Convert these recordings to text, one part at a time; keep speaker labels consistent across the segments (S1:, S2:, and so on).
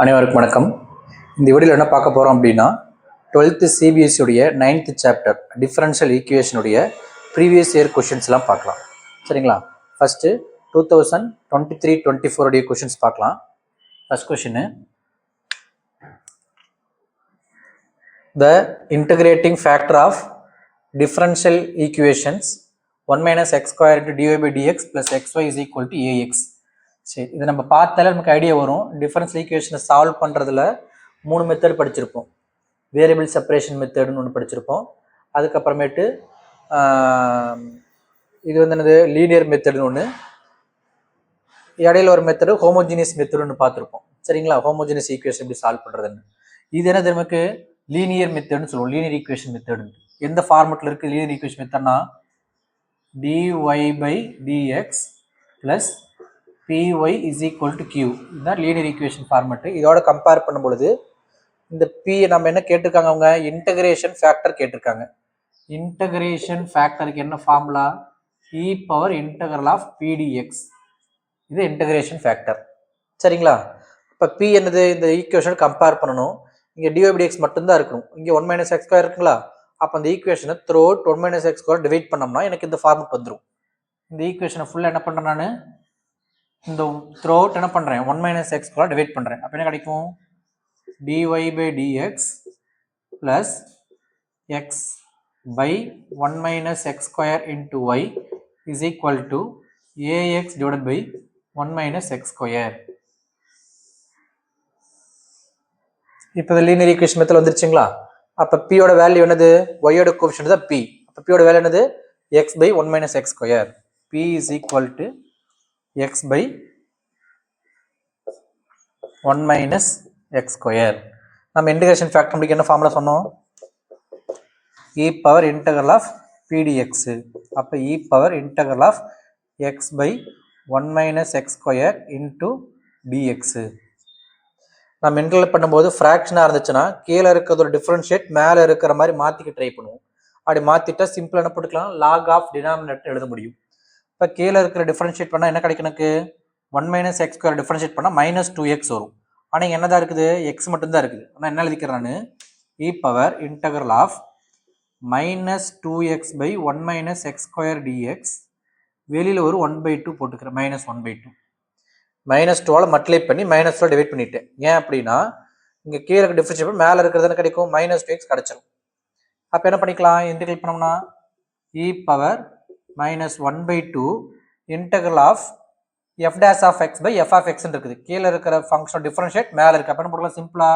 S1: அனைவருக்கும் வணக்கம். இந்த வீடியோவில் என்ன பார்க்க போகிறோம் அப்படின்னா 12th சிபிஎஸ்சி உடைய 9th சாப்டர் டிஃபரன்ஷியல் ஈக்குவேஷனுடைய ப்ரீவியஸ் இயர் கொஷின்ஸ்லாம் பார்க்கலாம். சரிங்களா? ஃபஸ்ட்டு 2023-24 உடைய கொஷின்ஸ் பார்க்கலாம். First question, the integrating factor of differential equations 1 - x square into dy by dx plus xy is equal to ax. சரி, இதை நம்ம பார்த்தாலே நமக்கு ஐடியா வரும். டிஃபரன்ஷியல் ஈக்குவேஷனை சால்வ் பண்ணுறதுல 3 மெத்தட் படிச்சிருப்போம். வேரியபிள் செப்பரேஷன் மெத்தடுன்னு ஒன்று படிச்சிருப்போம். அதுக்கப்புறமேட்டு இது என்னது லீனியர் மெத்தடுன்னு ஒன்று, இடையில ஒரு மெத்தடு ஹோமோஜினியஸ் மெத்தடுன்னு பார்த்துருப்போம். சரிங்களா? ஹோமோஜினியஸ் ஈக்குவேஷன் எப்படி சால்வ் பண்ணுறதுன்னு. இது என்ன நமக்கு லீனியர் மெத்தடுன்னு சொல்லுவோம். லீனியர் ஈக்குவேஷன் மெத்தடு எந்த ஃபார்மெட்டில் இருக்குது? லீனியர் ஈக்குவேஷன் மெத்தட்னா dy by dx plus py is equal to q. இதுதான் லீனியர் ஈக்குவேஷன் ஃபார்மெட்டு. இதோட கம்பேர் பண்ணும் பொழுது இந்த p நம்ம என்ன கேட்டிருக்காங்க, அவங்க இன்டகிரேஷன் ஃபேக்டர் கேட்டிருக்காங்க. இன்டகிரேஷன் ஃபேக்டருக்கு என்ன formula? e power integral of pdx. இது இன்டகிரேஷன் ஃபேக்டர். சரிங்களா? இப்போ p என்னது? இந்த ஈக்குவேஷன் கம்பேர் பண்ணணும். இங்கே dy by dx மட்டும்தான் இருக்கணும். இங்கே 1 - x square இருக்குங்களா? அப்போ அந்த ஈக்குவேஷனை through out 1 - x square divide பண்ணோம்னா எனக்கு இந்த ஃபார்மெட் வந்துடும். இந்த ஈக்குவேஷனை ஃபுல்லாக என்ன பண்ணுறேன் நான்? இந்த த்ரூ அவுட் என்ன பண்ணுறேன்? 1 - x square டிவைட் பண்ணுறேன். அப்போ என்ன கிடைக்கும்? dy by dx plus x by 1 - x square into y is equal to ax divided by 1 - x square. இப்போ லீனியர் ஈக்குவேஷன் மெத்தட் வந்துருச்சுங்களா? அப்போ p ஓட வேல்யூ என்னது? y ஓட கோஎஃபிஷியன்ட் தான் p. அப்போ p ஓட வேல்யூ என்னது? x by 1 - x square. p is equal to x by 1 - x square. நம்ம இன்டகிரேஷன் ஃபேக்டர் முடிக்க என்ன ஃபார்முலா சொன்னோம்? e power integral of pdx. அப்போ e power integral of x by 1 - x square into dx. நம்ம integrate பண்ணும்போது ஃப்ராக்ஷனாக இருந்துச்சுன்னா கீழே இருக்கிறதோட டிஃபரன்ஷியேட் மேலே இருக்கிற மாதிரி மாற்றிக்க ட்ரை பண்ணுவோம். அப்படி மாற்றிட்டா சிம்பிள் என்ன போட்டுக்கலாம்? லாக் ஆஃப் டினாமினேட்டர் எழுத முடியும். இப்போ கீழே இருக்கிற டிஃபரன்ஷியேட் பண்ணால் என்ன கிடைக்கும்? எனக்கு 1 - x square டிஃபரன்ஷியேட் பண்ணால் -2x வரும். ஆனால் இங்கே என்னதான் இருக்குது? எக்ஸ் மட்டும்தான் இருக்குது. ஆனால் என்ன எழுதிக்கிறேன் நான்? E power integral of -2x by 1 - x square dx. வெளியில் ஒரு 1/2 போட்டுக்கிறேன். -1/2 -2ஆல் மல்டிப்ளை பண்ணி -2 டிவைட் பண்ணிட்டேன். ஏன் அப்படின்னா இங்கே கீழே டிஃபரன்ஷியேட் மேலே இருக்கிறது என்ன கிடைக்கும்? -2x கிடச்சிரும். அப்போ என்ன பண்ணிக்கலாம்? இன்டகிரேட் பண்ணோம்னா e power -1/2 integral of f dash of x by f of x இருக்குது. கீழே இருக்கிற ஃபங்க்ஷன் டிஃபரன்ஷியேட் மேலே இருக்கு. அப்போ என்ன போடலாம்? சிம்பிளா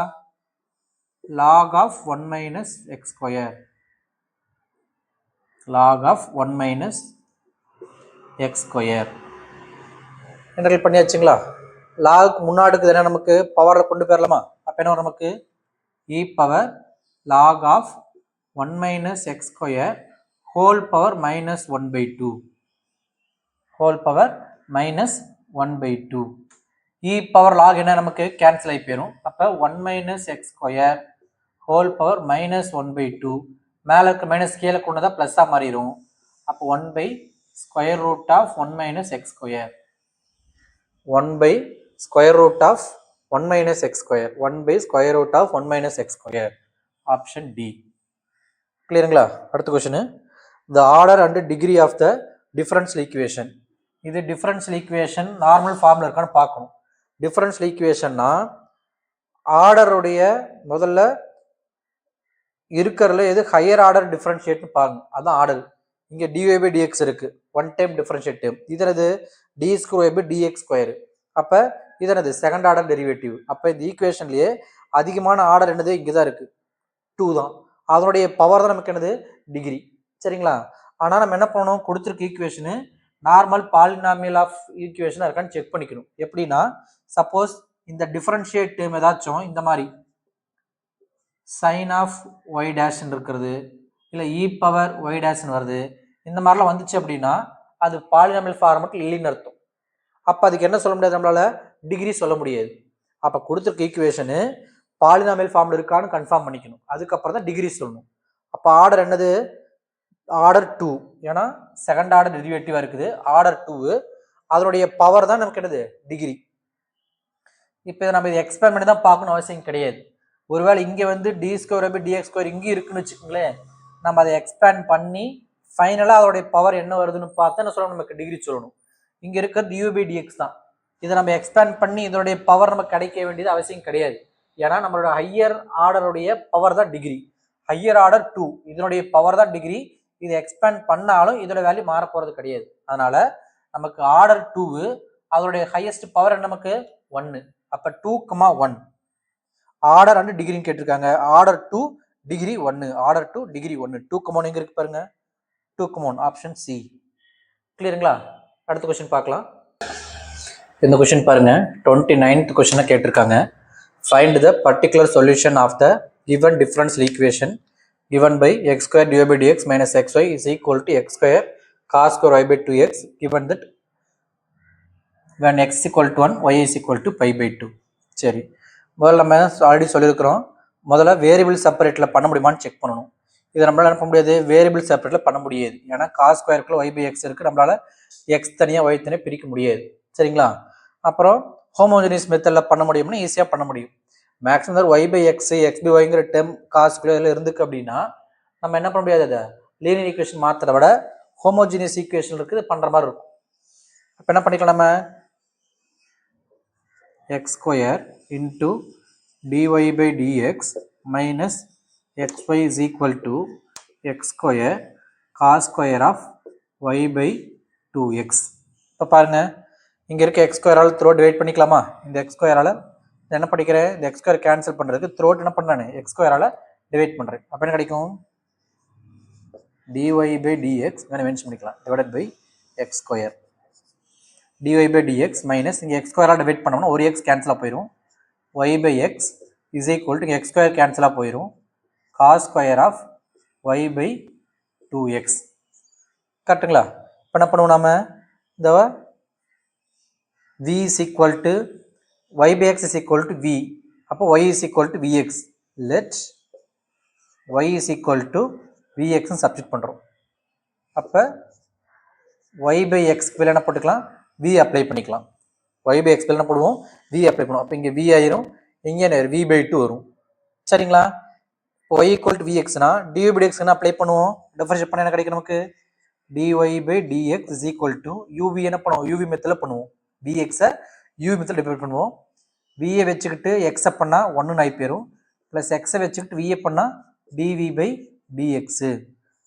S1: log of 1 - x square. log of 1 - x square integrate பண்ணியாச்சுங்களா? Lock முன்னாடிக்கு என்ன நமக்கு பவரில் கொண்டு போயிடலாமா? அப்போ என்ன வரும் நமக்கு? e power log of 1 - x square whole power -1/2 whole power -1/2. e power log என்ன நமக்கு கேன்சல் ஆகி போயிடும். அப்போ 1 - x square whole power -1/2 மேலே இருக்க மைனஸ் கீழே கொண்டு தான் ப்ளஸ்ஸாக மாறிடும். அப்போ 1/√1 - x square 1/√1 - x square 1/√1 - x square. Option D. கிளியருங்களா? அடுத்த question, the order and degree of the differential equation. இது டிஃபரன்ஷியல் ஈக்குவேஷன் நார்மல் ஃபார்மில் இருக்கான்னு பார்க்கணும். டிஃபரன்ஷியல் ஈக்குவேஷன்னா ஆர்டருடைய முதல்ல இருக்கிறதுல எது ஹையர் ஆர்டர் டிஃபரன்ஷியேட்னு பாருங்க. அதுதான் ஆர்டர். இங்கே dy by dx இருக்கு, ஒன் டைம் டிஃபரன்ஷியேட் டைம். இதனது d² by dx². அப்போ இதனது செகண்ட் ஆர்டர் டெரிவேட்டிவ். அப்போ இந்த ஈக்குவேஷன்லேயே அதிகமான ஆர்டர் என்னது? இங்கே தான் இருக்கு, 2 தான். அதனுடைய பவர் தான் நமக்கு என்னது? டிகிரி. சரிங்களா? ஆனால் நம்ம என்ன பண்ணணும்? கொடுத்துருக்க ஈக்குவேஷனு நார்மல் பாலினாமியல் ஆஃப் ஈக்குவேஷனாக இருக்கான்னு செக் பண்ணிக்கணும். எப்படின்னா சப்போஸ் இந்த டிஃபரன்ஷியேட் டேர்ம் ஏதாச்சும் இந்த மாதிரி சைன் ஆஃப் ஒய் டேஷ்ன்னு இருக்கிறது, இல்லை இ பவர் ஒய் டேஷ்ன்னு வருது, இந்த மாதிரிலாம் வந்துச்சு அப்படின்னா அது பாலினாமியல் ஃபார்மெட்டில் இல்லைன்னு அர்த்தம். அப்போ அதுக்கு என்ன சொல்ல முடியாது? நம்மளால் டிகிரி சொல்ல முடியாது. அப்போ கொடுத்துருக்க ஈக்குவேஷனு பாலினாமியல் ஃபார்மில் இருக்கான்னு கன்ஃபார்ம் பண்ணிக்கணும். அதுக்கப்புறம் தான் டிகிரி சொல்லணும். அப்போ ஆர்டர் என்னது? ஆர்டர் 2. ஏன்னா செகண்ட் ஆர்டர் டெரிவேட்டிவாக இருக்குது. ஆர்டர் 2 அதனுடைய பவர் தான் நமக்கு என்னது? டிகிரி. இப்போ இதை நம்ம இது எக்ஸ்பேண்ட் பண்ணி தான் பார்க்கணும் அவசியம் கிடையாது. ஒருவேளை இங்கே வந்து d square by dx square இங்கே இருக்குன்னு வச்சுக்கோங்களேன், நம்ம அதை எக்ஸ்பேண்ட் பண்ணி ஃபைனலாக அதோடைய பவர் என்ன வருதுன்னு பார்த்தா என்ன சொல்லணும், நமக்கு டிகிரி சொல்லணும். இங்கே இருக்கிறது யூ பை டிஎக்ஸ் தான். இதை நம்ம எக்ஸ்பேண்ட் பண்ணி இதனுடைய பவர் நமக்கு கிடைக்க வேண்டியது அவசியம் கிடையாது. ஏன்னா நம்மளோட ஹையர் ஆர்டருடைய பவர் தான் டிகிரி. ஹையர் ஆர்டர் 2 இதனுடைய பவர் தான் டிகிரி. இதை எக்ஸ்பேண்ட் பண்ணாலும் இதோட வேல்யூ மாற போகிறது கிடையாது. அதனால நமக்கு ஆர்டர் 2 அதோடைய ஹையஸ்ட் பவர் என்ன, நமக்கு 1. அப்போ 2,1 ஆர்டர் அண்ட் டிகிரின்னு கேட்டிருக்காங்க. Order 2 degree 1, order 2 degree 1. 2,1 எங்க இருக்கு பாருங்க, 2,1 ஆப்ஷன் சி. கிளியருங்களா? அடுத்த கொஸ்டின் பார்க்கலாம். இந்த கொஸ்டின் பாருங்க, 29th கொஸ்டினை கேட்டிருக்காங்க. Find the particular solution of the given differential equation given by x square divided by dx minus xy is equal to x square cos square y by 2x given that when x is equal to 1 y is equal to pi by 2. சரி, முதல்ல நம்ம already சொல்லியிருக்கிறோம், முதல்ல variable செப்பரேட்டில் பண்ண முடியுமான்னு check பண்ணணும். இதை நம்மளால் என்ன பண்ண முடியாது, வேரியபிள் செப்பரேட்டில் பண்ண முடியாது. ஏன்னா காஸ் ஸ்கொயருக்குள்ள y by x இருக்குது, நம்மளால் x தனியாக y தனியாக பிரிக்க முடியாது. சரிங்களா? அப்புறம் ஹோமோஜினியஸ் மெத்தடில் பண்ண முடியும்னா ஈஸியாக பண்ண முடியும். Maximum y by x x by yங்கிற டேர்ம் காஸ்க்குள்ள இதில் இருந்துக்கு அப்படின்னா நம்ம என்ன பண்ண முடியாது, அதை லீனியர் ஈக்குவேஷன் மாற்றுறத விட ஹோமோஜினியஸ் ஈக்குவேஷன் இருக்குது பண்ணுற மாதிரி இருக்கும். அப்போ என்ன பண்ணிக்கலாம், நம்ம x square into dy by dx minus xy is equal to x square cos square of y by 2x. இப்போ பாருங்க, இங்கே இருக்க x ஸ்கொயரால் த்ரோ டிவைட் பண்ணிக்கலாமா? இந்த x ஸ்கொயரால் என்ன படிக்கிறேன், இந்த x ஸ்கொயர் கேன்சல் பண்ணுறதுக்கு த்ரோட் என்ன பண்ணானு x ஸ்கொயரால் டிவைட் பண்ணுறேன். அப்போ என்ன கிடைக்கும், dy by dx வேணும் மென்ஷன் பண்ணிக்கலாம், divided by x square dy by dx minus இங்கே x ஸ்கொயரால் டிவைட் பண்ணோம்னா ஒரு x கேன்சலாக போயிடும், y by x is equal to x square கேன்சலாக போயிடும், cos square of y by 2x. கரெக்டுங்களா? இப்போ என்ன பண்ணுவோம், நம்ம இந்த v is equal to y by x is equal to v. அப்போ y is equal to vx. let y is equal to vx substitute பண்ணுறோம். அப்போ y by x பில் என்ன போட்டுக்கலாம், v அப்ளை பண்ணிக்கலாம். y by x பில் என்ன போடுவோம், v apply பண்ணுவோம். அப்போ இங்கே v ஆயிரும், இங்கே v by 2 வரும். சரிங்களா? y equal to vxனா dy by dx என்ன அப்ளை பண்ணுவோம், டிஃபரன்ஷியேட் பண்ண என்ன கிடைக்கும் நமக்கு, dy by dx is equal to uv என்ன பண்ணுவோம், uv மெத்தடில் பண்ணுவோம். vx u மெத்தட் டிவைட் பண்ணுவோம். v வச்சுக்கிட்டு x பண்ணா 1 ஆகி போயிடும், ப்ளஸ் x வச்சுக்கிட்டு v பண்ணா dv by dx.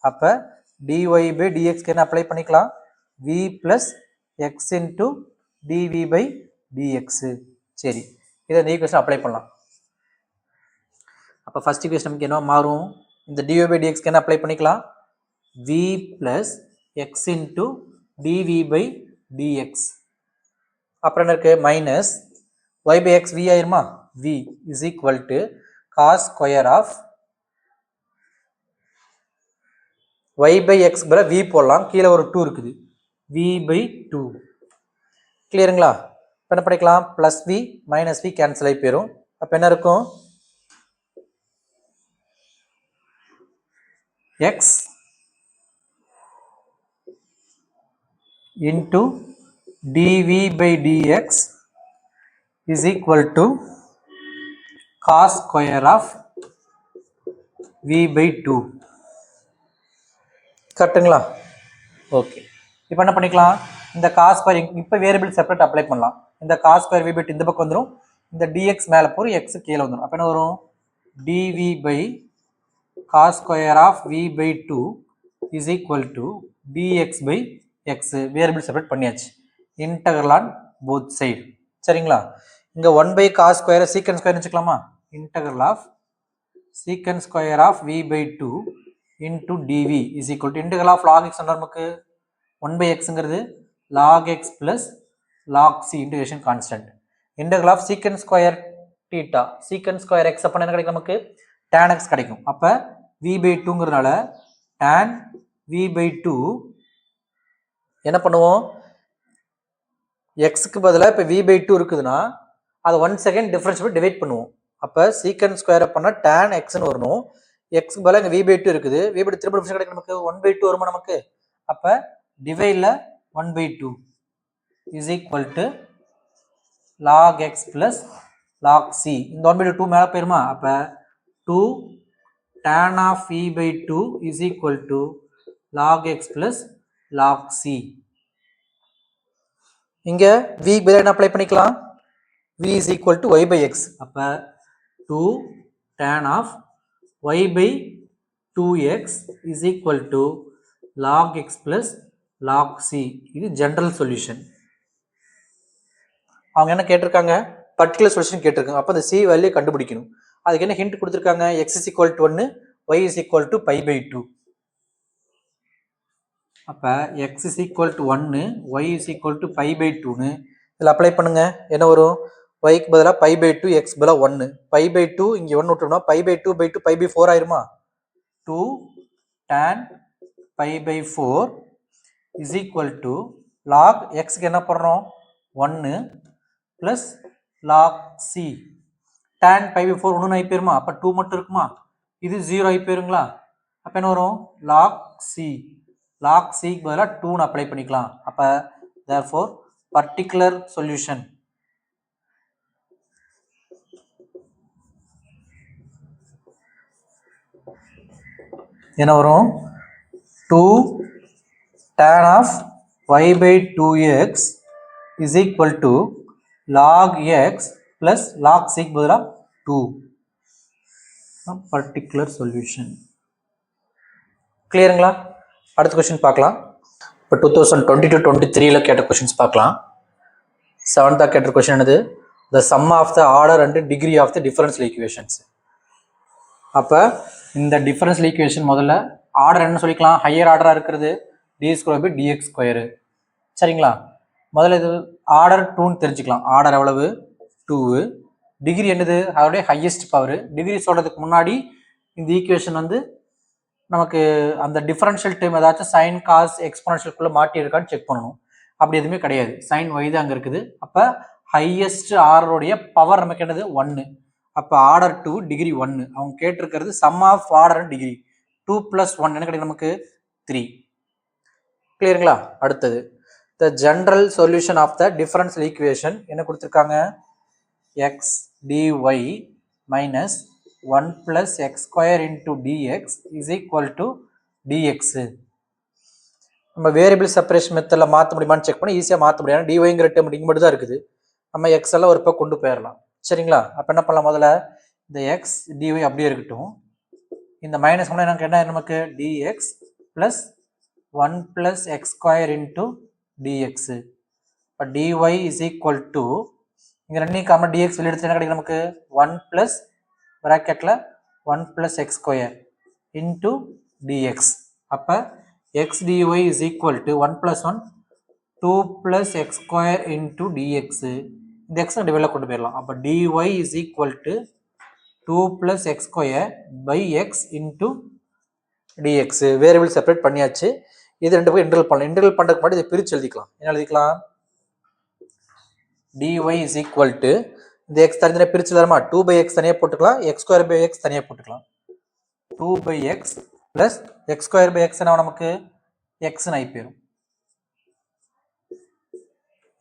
S1: அப்போ dy by dx என்ன அப்ளை பண்ணிக்கலாம், v plus x into dv by dx. சரி, இதை இந்த ஈக்குவேஷன் அப்ளை பண்ணலாம். அப்போ ஃபர்ஸ்ட் ஈக்குவேஷன் நமக்கு என்ன மாறும், இந்த dy by dx என்ன அப்ளை பண்ணிக்கலாம், v plus x into dv by dx. அப்புறம் என்ன இருக்கு, minus y by x v ஆயிருமா, v is equal to cos square of y by x பல v போடலாம், கீழே ஒரு 2 இருக்குது, v by 2. கிளியருங்களா? இப்போ என்ன பண்ணிக்கலாம், plus v minus v cancel ஆகி போயிடும். அப்போ என்ன இருக்கும், x into dv by dx is equal to cos square of v by 2. கரெக்டுங்களா? ஓகே, இப்போ என்ன பண்ணிக்கலாம், இந்த காஸ் ஸ்கொயர் இப்போ வேரியபிள் செப்பரேட் அப்ளை பண்ணலாம். இந்த காஸ் ஸ்கொயர் v by 2 இந்த பக்கம் வந்துடும், இந்த dx மேலே போகிற x கீழே வந்துடும். அப்போ என்ன வரும், dv by cos square of v by 2 is equal to dx by x. Variable separate பண்ணியாச்சு, இன்டகரல் ஆன் போத் சைடு. சரிங்களா? இங்கே 1 by cos square secant square வச்சுக்கலாமா, integral of secant square of v by 2 into dv is equal to integral of log x நமக்கு 1 by xங்கிறது log x plus log c integration constant. integral of secant square theta secant square x அப்ப என்ன கிடைக்கும், நமக்கு tan x கிடைக்கும். அப்ப v by 2ங்கிறதுனால tan v by 2 என்ன பண்ணுவோம், x க்கு பதிலாக இப்போ v by 2 இருக்குதுன்னா அதை 1 செகண்ட் டிஃபரன்ஷியேட் டிவைட் பண்ணுவோம். அப்போ சீக்கன் ஸ்கொயரை பண்ணால் tan xன்னு வரணும், x பதிலாக இங்கே v by 2 இருக்குது, v by 2 திரும்ப டிஃபரன்ஷியேட் கிடைக்கும் நமக்கு 1 by 2 வருமா நமக்கு. அப்போ டிவைடில் 1 by 2 is equal to log x plus log c. இந்த 1/2 மேலே போயிருமா? அப்போ 2 tan of e by 2 is equal to log x plus log c. இங்கே v பதிலா என்ன அப்ளை பண்ணிக்கலாம்? v is equal to y by x. அப்போ 2 tan of y by 2x is equal to log x plus log c. இது general solution. அவங்க என்ன கேட்டிருக்காங்க? Particular solution கேட்டிருக்காங்க. அப்போ அந்த c வேல்யூ கண்டுபிடிக்கணும். அதுக்கு என்ன ஹிண்ட் கொடுத்துருக்காங்க? x is equal to 1, y is equal to pi by 2. அப்போ x is equal to 1, y is equal to pi by 2ன்னு இதில் அப்ளை பண்ணுங்க. என்ன வரும்? yக்கு பதிலாக pi by 2, x பதிலாக 1. pi by 2 இங்கே 1 விட்டோம்னா pi by 2 by 2 pi by 4 ஆயிருமா? 2 tan pi by 4 is equal to log xக்கு என்ன பண்ணுறோம்? 1 plus log c. tan pi by 4 ஒன்று ஆகி போயிருமா? அப்போ 2 மட்டும் இருக்குமா? இது 0 ஆகி போயிருங்களா? அப்போ என்ன வரும்? log c. log c க்கு பதிலாக 2ன்னு அப்ளை பண்ணிக்கலாம். அப்போ therefore particular solution என்ன வரும்? 2 tan of y by 2x is equal to log x plus log c க்கு பதிலாக 2. particular solution. கிளியருங்களா? அடுத்த கொஸ்டின் பார்க்கலாம். இப்போ 2022-23 கேட்ட கொஸ்டின்ஸ் பார்க்கலாம். 7th கேட்ட கொஸ்டின் என்னது? the sum of the order and degree of the differential equations. அப்போ இந்த டிஃபரன்ஷியல் ஈக்குவேஷன் முதல்ல ஆர்டர் என்ன சொல்லிக்கலாம்? ஹையர் ஆர்டராக இருக்கிறது d² by dx². சரிங்களா? முதல்ல இது ஆர்டர் 2ன்னு தெரிஞ்சுக்கலாம். ஆர்டர் எவ்வளவு? 2. டிகிரி என்னது? அதோடைய ஹையஸ்ட் பவர். டிகிரி சொல்கிறதுக்கு முன்னாடி இந்த ஈக்குவேஷன் வந்து நமக்கு அந்த டிஃபரன்ஷியல் டைம் ஏதாச்சும் சைன் காஸ் எக்ஸ்போனன்ஷியல்குள்ளே மாட்டியிருக்கான்னு செக் பண்ணணும். அப்படி எதுவுமே கிடையாது. சைன் y தான் அங்கே இருக்குது. அப்போ ஹையஸ்ட் ஆர்டருடைய பவர் நமக்கு என்னது? 1. அப்போ ஆர்டர் 2 டிகிரி 1. அவங்க கேட்டிருக்கிறது sum of order and degree 2 + 1 என்ன கிடைக்கும் நமக்கு? 3. கிளியருங்களா? அடுத்தது the general solution of the differential equation என்ன கொடுத்துருக்காங்க? x dy minus 1 plus x² into dx is equal to dx. நம்ம வேரியபிள் செப்பரேஷன் மெத்தடில் மாற்ற முடியுமான்னு செக் பண்ணி ஈஸியாக மாற்ற முடியும். டிஒய்ங்கிற டேர்ம் இங்கே மட்டும் தான் இருக்குது. நம்ம எக்ஸ் எல்லாம் ஒரு பக்கம் கொண்டு போயிடலாம். சரிங்களா? அப்போ என்ன பண்ணலாம்? முதல்ல இந்த எக்ஸ் டிஒய் அப்படியே இருக்கட்டும். இந்த மைனஸ் பண்ணால் எனக்கு என்ன நமக்கு? dx plus 1 plus x² into dx. இப்போ dy is equal to இங்கே ரெண்டையும் காமன் dx வெளியே எடுத்து என்ன கிடைக்கும் நமக்கு? 1 plus ப்ராக்கெட்டில் 1 plus x² into dx. அப்போ x dy is equal to 1 plus 1 2 plus x² into dx. இந்த x டிவைடில் கொண்டு போயிடலாம். அப்போ dy is equal to 2 plus x² by x into dx. Variable separate பண்ணியாச்சு. இது ரெண்டு போய் இன்டர்வல் பண்ணலாம். இன்டர்வல் பண்ணுறதுக்கு முன்னாடி இதை பிரித்து எழுதிக்கலாம். என்ன எழுதிக்கலாம்? dy is equal to இந்த x தனியாக பிரித்து எழுதலாமா? 2 by x தனியாக போட்டுக்கலாம், x² by x தனியாக போட்டுக்கலாம். 2 by x plus x² by x என்ன நமக்கு? xன்னு ஆகி போயிடும்.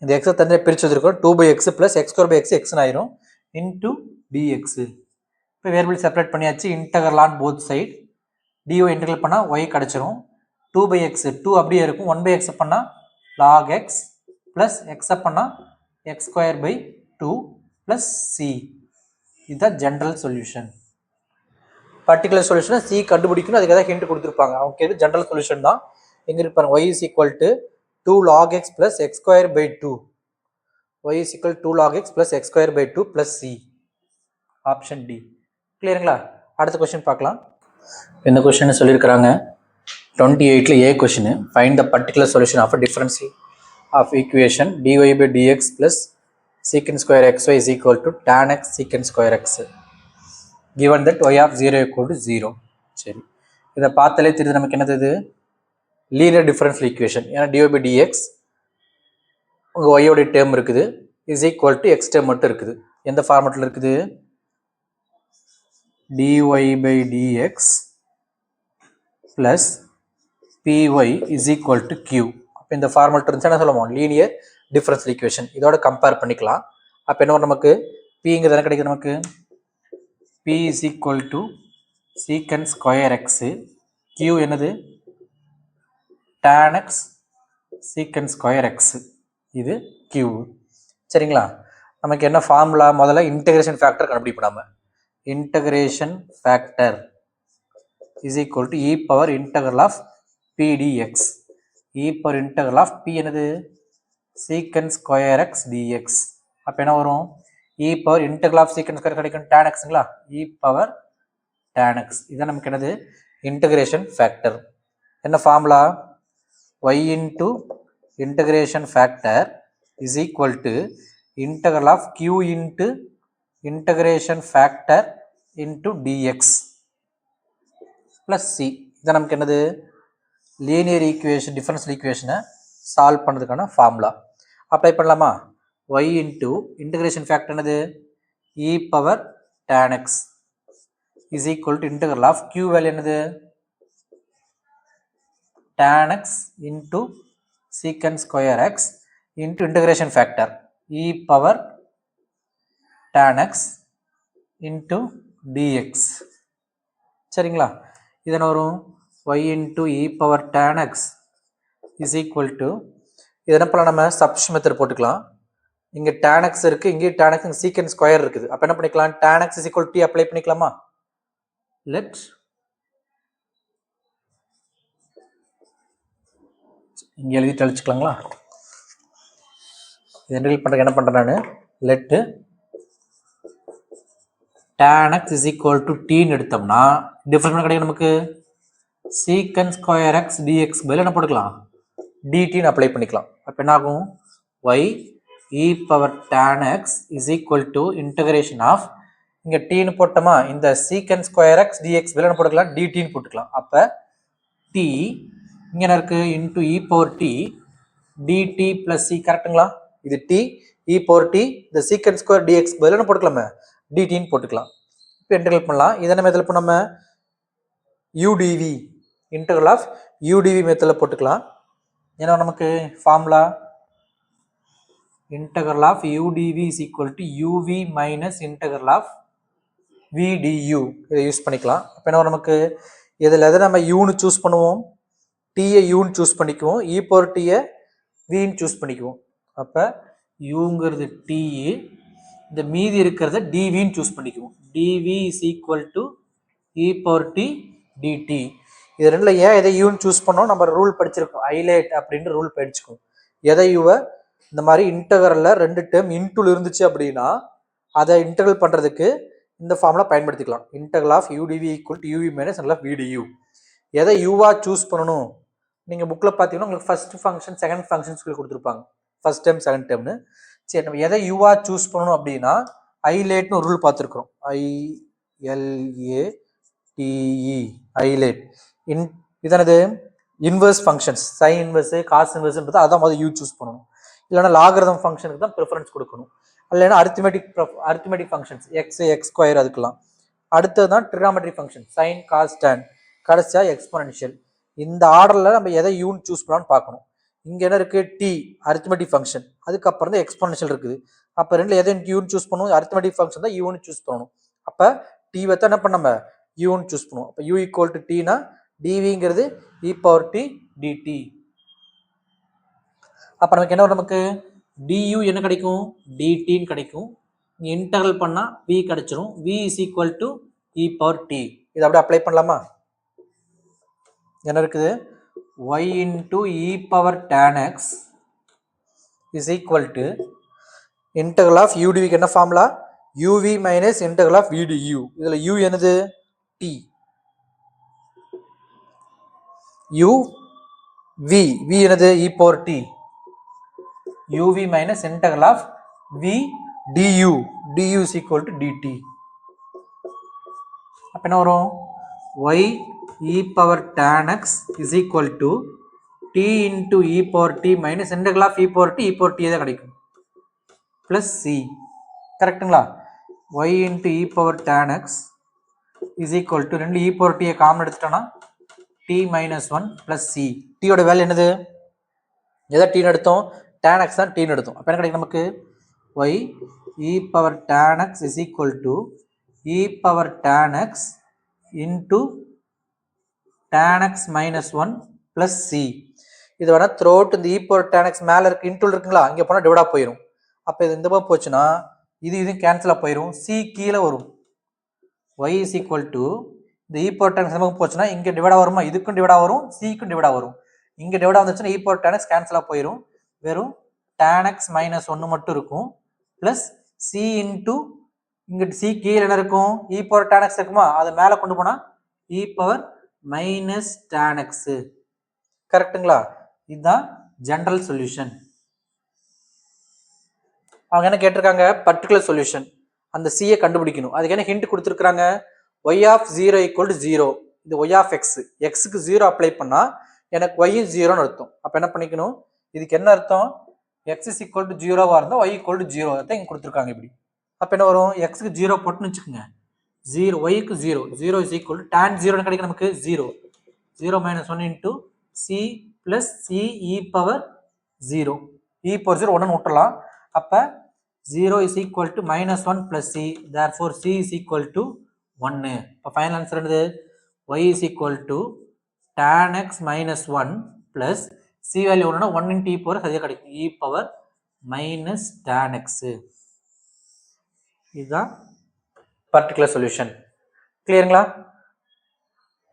S1: இந்த x தனியாக பிரித்து எழுதிருக்கோம். 2 by x plus x² by x xன்னு ஆயிரும் into dx. இப்போ வேரியபிள் செப்பரேட் பண்ணியாச்சு. Integral on both side. dy integral பண்ணால் y கிடச்சிரும். 2 by x 2 அப்படியே இருக்கும். 1 by x பண்ணால் log x plus x பண்ணால் x² by 2 plus c. இதுதான் ஜென்ரல் சொல்யூஷன். பர்டிகுலர் சொல்யூஷனை c கண்டுபிடிக்கணும். அதுக்கு ஏதாவது ஹிண்ட் கொடுத்துருப்பாங்க. அவங்க கேட்டு ஜென்ரல் சொல்யூஷன் தான். எங்கே இருப்பாங்க? y is equal to 2 log x plus x² by 2. y is equal to 2 log x plus x² by 2 plus c. Option D. கிளியருங்களா? அடுத்த கொஸ்டின் பார்க்கலாம். இந்த கொஸ்டின் சொல்லியிருக்கிறாங்க 28ல் A question. Find the particular solution of a difference of equation dy by dx plus secant square xy is equal to tan x secant square x given that y of 0 equal to 0. சரி, இதை பார்த்தாலே தெரியுது நமக்கு என்னது? இது linear differential equation. ஏன்னா dy by dx உங்கள் ஒய்யோடைய term இருக்குது, is equal to X term மட்டும் இருக்குது. எந்த ஃபார்மெட்டில் இருக்குது? dy by dx plus py is equal to q. அப்போ இந்த ஃபார்மெட் இருந்துச்சு என்ன சொல்லுவோம்? Linear differential equation. இதோட கம்பேர் பண்ணிக்கலாம். அப்போ என்ன வரும் நமக்கு பிங்கிறது என்ன கிடைக்கும் நமக்கு p is equal to secant square x q என்னது tan x secant square x இது q. சரிங்களா? நமக்கு என்ன ஃபார்முலா முதல்ல இன்டகிரேஷன் ஃபேக்டர் கண்டுபிடிப்போம். Integration factor is equal to e power integral of p dx. e power integral of p என்னது secant square x dx. அப்போ என்ன வரும் e power integral of secant square கிடைக்கும் tan xங்களா e power tan x. இதான் நமக்கு என்னது integration factor. என்ன formula y into integration factor is equal to integral of q into integration factor into dx plus c. இதான் நமக்கு என்னது linear equation differential ஈக்குவேஷனை solve பண்ணுறதுக்கான ஃபார்முலா. அப்ளை பண்ணலாமா? y into integration factor என்னது e power tan x is equal to integral of q value என்னது tan x into secant square x into integration factor e power tan x into dx. சரிங்களா? இதன வரும் y into e power tan x is equal to இதன போல நம்ம substitution method போட்டுக்கலாம். இங்க tan x இருக்கு, இங்க tan x secant square இருக்குது. அப்ப என்ன பண்ணிக்கலாம் tan x is equal to t apply பண்ணிக்கலாமா? let இங்க எழுதி தெளிச்சுக்கலாங்களா? ஜெனரல் பண்றதுக்கு என்ன பண்றேன் நான் let tan x is equal to t ன்னு எடுத்தோம்னா டிஃபரன்ஸ் கிடைக்கும் நமக்கு secant square x dx பதிலா என்ன போட்டுக்கலாம் dt ன்னு அப்ளை பண்ணிக்கலாம். அப்ப என்ன ஆகும் y e power tan x is equal to integration of இங்க t ன்னு போட்டோமா இந்த secant square x dx பதிலா என்ன போட்டுக்கலாம் dt ன்னு போட்டுக்கலாம். அப்ப t இங்க என்ன இருக்கு into e power t dt plus c கரெக்ட்டுங்களா? இது t e power t இந்த secant square dx பதிலா என்ன போட்டுக்கலாமே dt ன்னு போட்டுக்கலாம். இப்போ இன்டகிரேட் பண்ணலாம். இதை நம்ம இதில் இப்போ நம்ம udv integral of udv மெத்தடில் போட்டுக்கலாம். ஏன்னா நமக்கு formula integral of udv is equal to uv minus integral of vdu இதை யூஸ் பண்ணிக்கலாம். அப்போ என்ன நமக்கு இதில் எதை நம்ம யூன்னு சூஸ் பண்ணுவோம் டீயை யூன்னு சூஸ் பண்ணிக்குவோம் e power டீயை வின்னு சூஸ் பண்ணிக்குவோம். அப்போ யூங்கிறது டி இந்த மீதி இருக்கிறத டிவின்னு சூஸ் பண்ணிக்குவோம். dv is equal to e power t dt. இது ரெண்டில் ஏன் எதை யூன்னு சூஸ் பண்ணோம் நம்ம ரூல் படிச்சிருக்கோம் ஹைலைட் அப்படின்ற ரூல் படிச்சுக்கோம். எதை யூவை இந்த மாதிரி இன்டகரலில் ரெண்டு டேர்ம் இன்டூல் இருந்துச்சு அப்படின்னா அதை இன்டகரல் பண்ணுறதுக்கு இந்த ஃபார்முலா பயன்படுத்திக்கலாம். Integral of udv equal to uv minus of vdu. எதை யூவாக சூஸ் பண்ணணும் நீங்கள் புக்கில் பார்த்தீங்கன்னா உங்களுக்கு ஃபர்ஸ்ட் ஃபங்க்ஷன் செகண்ட் ஃபங்க்ஷன் சொல்லி கொடுத்துருப்பாங்க ஃபர்ஸ்ட் டேர்ம் செகண்ட் டேர்ம்னு. சரி நம்ம எதை யூவாக சூஸ் பண்ணணும் அப்படின்னா ஹைலைட்னு ஒரு ரூல் பார்த்துருக்குறோம் ILATE ஹைலைட் இதனது inverse functions sine inverse cos இன்வர்ஸ்ன்றது அதான் முதல்ல யூ சூஸ் பண்ணணும். இல்லைன்னா லாகரிதம் ஃபங்க்ஷனுக்கு தான் ப்ரிஃபரன்ஸ் கொடுக்கணும். இல்லைன்னா அரித்மெட்டிக் ஃபங்க்ஷன்ஸ் எக்ஸ் ஸ்கொயர் அதுக்கெல்லாம். அடுத்தது தான் ட்ரிகாமெட்ரி ஃபங்க்ஷன் சைன் காஸ் டேன் கடைசியாக எக்ஸ்பொனென்ஷியல். இந்த ஆர்டரில் நம்ம எதை யூன்னு சூஸ் பண்ணலான்னு பார்க்கணும். இங்கே என்ன இருக்குது டி அரித்மெட்டிக் ஃபங்க்ஷன் அதுக்கப்புறம் தான் எக்ஸ்பொனென்ஷியல் இருக்குது. அப்போ ரெண்டில் எதை யூன்னு சூஸ் பண்ணுவோம் அரித்மெட்டிக் ஃபங்க்ஷன் தான் யூன்னு சூஸ் பண்ணணும். அப்போ டி வைத்தா என்ன பண்ண நம்ம யூன்னு சூஸ் பண்ணுவோம். அப்போ யூ ஈக்குவல் டு டீனா டிவிங்கிறது e power t dt. அப்போ நமக்கு என்ன வரும் நமக்கு du என்ன கிடைக்கும் dtன்னு கிடைக்கும். இன்டகரல் பண்ணால் v கிடைச்சிரும். v is equal to e power t. இதை அப்படியே அப்ளை பண்ணலாமா? என்ன இருக்குது y into e power tan x is equal to integral of udv என்ன formula uv minus integral of vdu. இதில் u என்னது t u v v என்னது e power t uv minus integral of v du du is equal to dt. அப்போ என்ன வரும் y e power tan x is equal to t into e power t minus integral of e power t தான் கிடைக்கும் plus c கரெக்டுங்களா? y into e power tan x is equal to ரெண்டு e power t common எடுத்துட்டோம்னா t minus 1 plus c. t யோட value என்னது எதை t எடுத்தோம் tan x தான் t எடுத்தோம். அப்போ என்ன கிடைக்கும் நமக்கு y e power tan x is equal to e power tan x into tan x minus 1 plus c. இது வேணா த்ரூ அவுட் இந்த e power tan x மேலே இருக்கு இன்டூல் இருக்குங்களா, இங்கே போனால் டிவைடாக போயிடும். அப்போ இது இந்த பக்கம் போச்சுன்னா இது கேன்சலாக போயிடும், c கீழே வரும். y is equal to இந்த e power tan x இந்த பக்கம் போச்சுன்னா இங்கே டிவைடாக வருமா, இதுக்கும் டிவைடாக வரும், c-க்கும் டிவைடாக வரும். இங்கே டிவைடாக வந்துச்சுன்னா e power tan x கேன்சலாக போயிடும், வெறும் tan x minus 1 மட்டும் இருக்கும் ப்ளஸ் c இன்டூ இங்கே c கீழே என்ன இருக்கும், e power tan x இருக்குமா, அதை மேலே கொண்டு போனால் e power minus tan x. கரெக்டுங்களா? இதுதான் ஜெனரல் சொல்யூஷன். அவங்க என்ன கேட்டிருக்காங்க, பர்டிகுலர் சொல்யூஷன், அந்த சியை கண்டுபிடிக்கணும். அதுக்கு என்ன ஹிண்ட் கொடுத்துருக்காங்க, y ஆஃப் 0 ஈக்குவல் டு 0. இது y ஆஃப் எக்ஸ், எக்ஸுக்கு 0 அப்ளை பண்ணால் எனக்கு y 0ன்னு அர்த்தம். அப்போ என்ன பண்ணிக்கணும், இதுக்கு என்ன அர்த்தம், x இஸ் ஈக்குவல் டு 0வாக இருந்தால் y ஈக்குவல் டு 0 தான் இங்கே கொடுத்துருக்காங்க இப்படி. அப்போ என்ன வரும், எக்ஸுக்கு 0 போட்டுன்னு வச்சுக்கோங்க, 0 ஒய்க்கு 0, 0 இஸ் ஈக்குவல் டு tan 0ன்னு கிடைக்கும் நமக்கு 0, 0 minus 1 into c plus c e power 0, e power 0 ஒன்று விட்டுலாம். அப்போ 0 is equal to minus 1 plus c, therefore c is equal to 1. இப்போ ஃபைனல் ஆன்சர் என்னது, y is equal to tan x minus 1 plus c value ஒன்றுனா 1 into e power சரியாக கிடைக்கும், e power minus tan x. இதுதான் particular solution. கிளியருங்களா?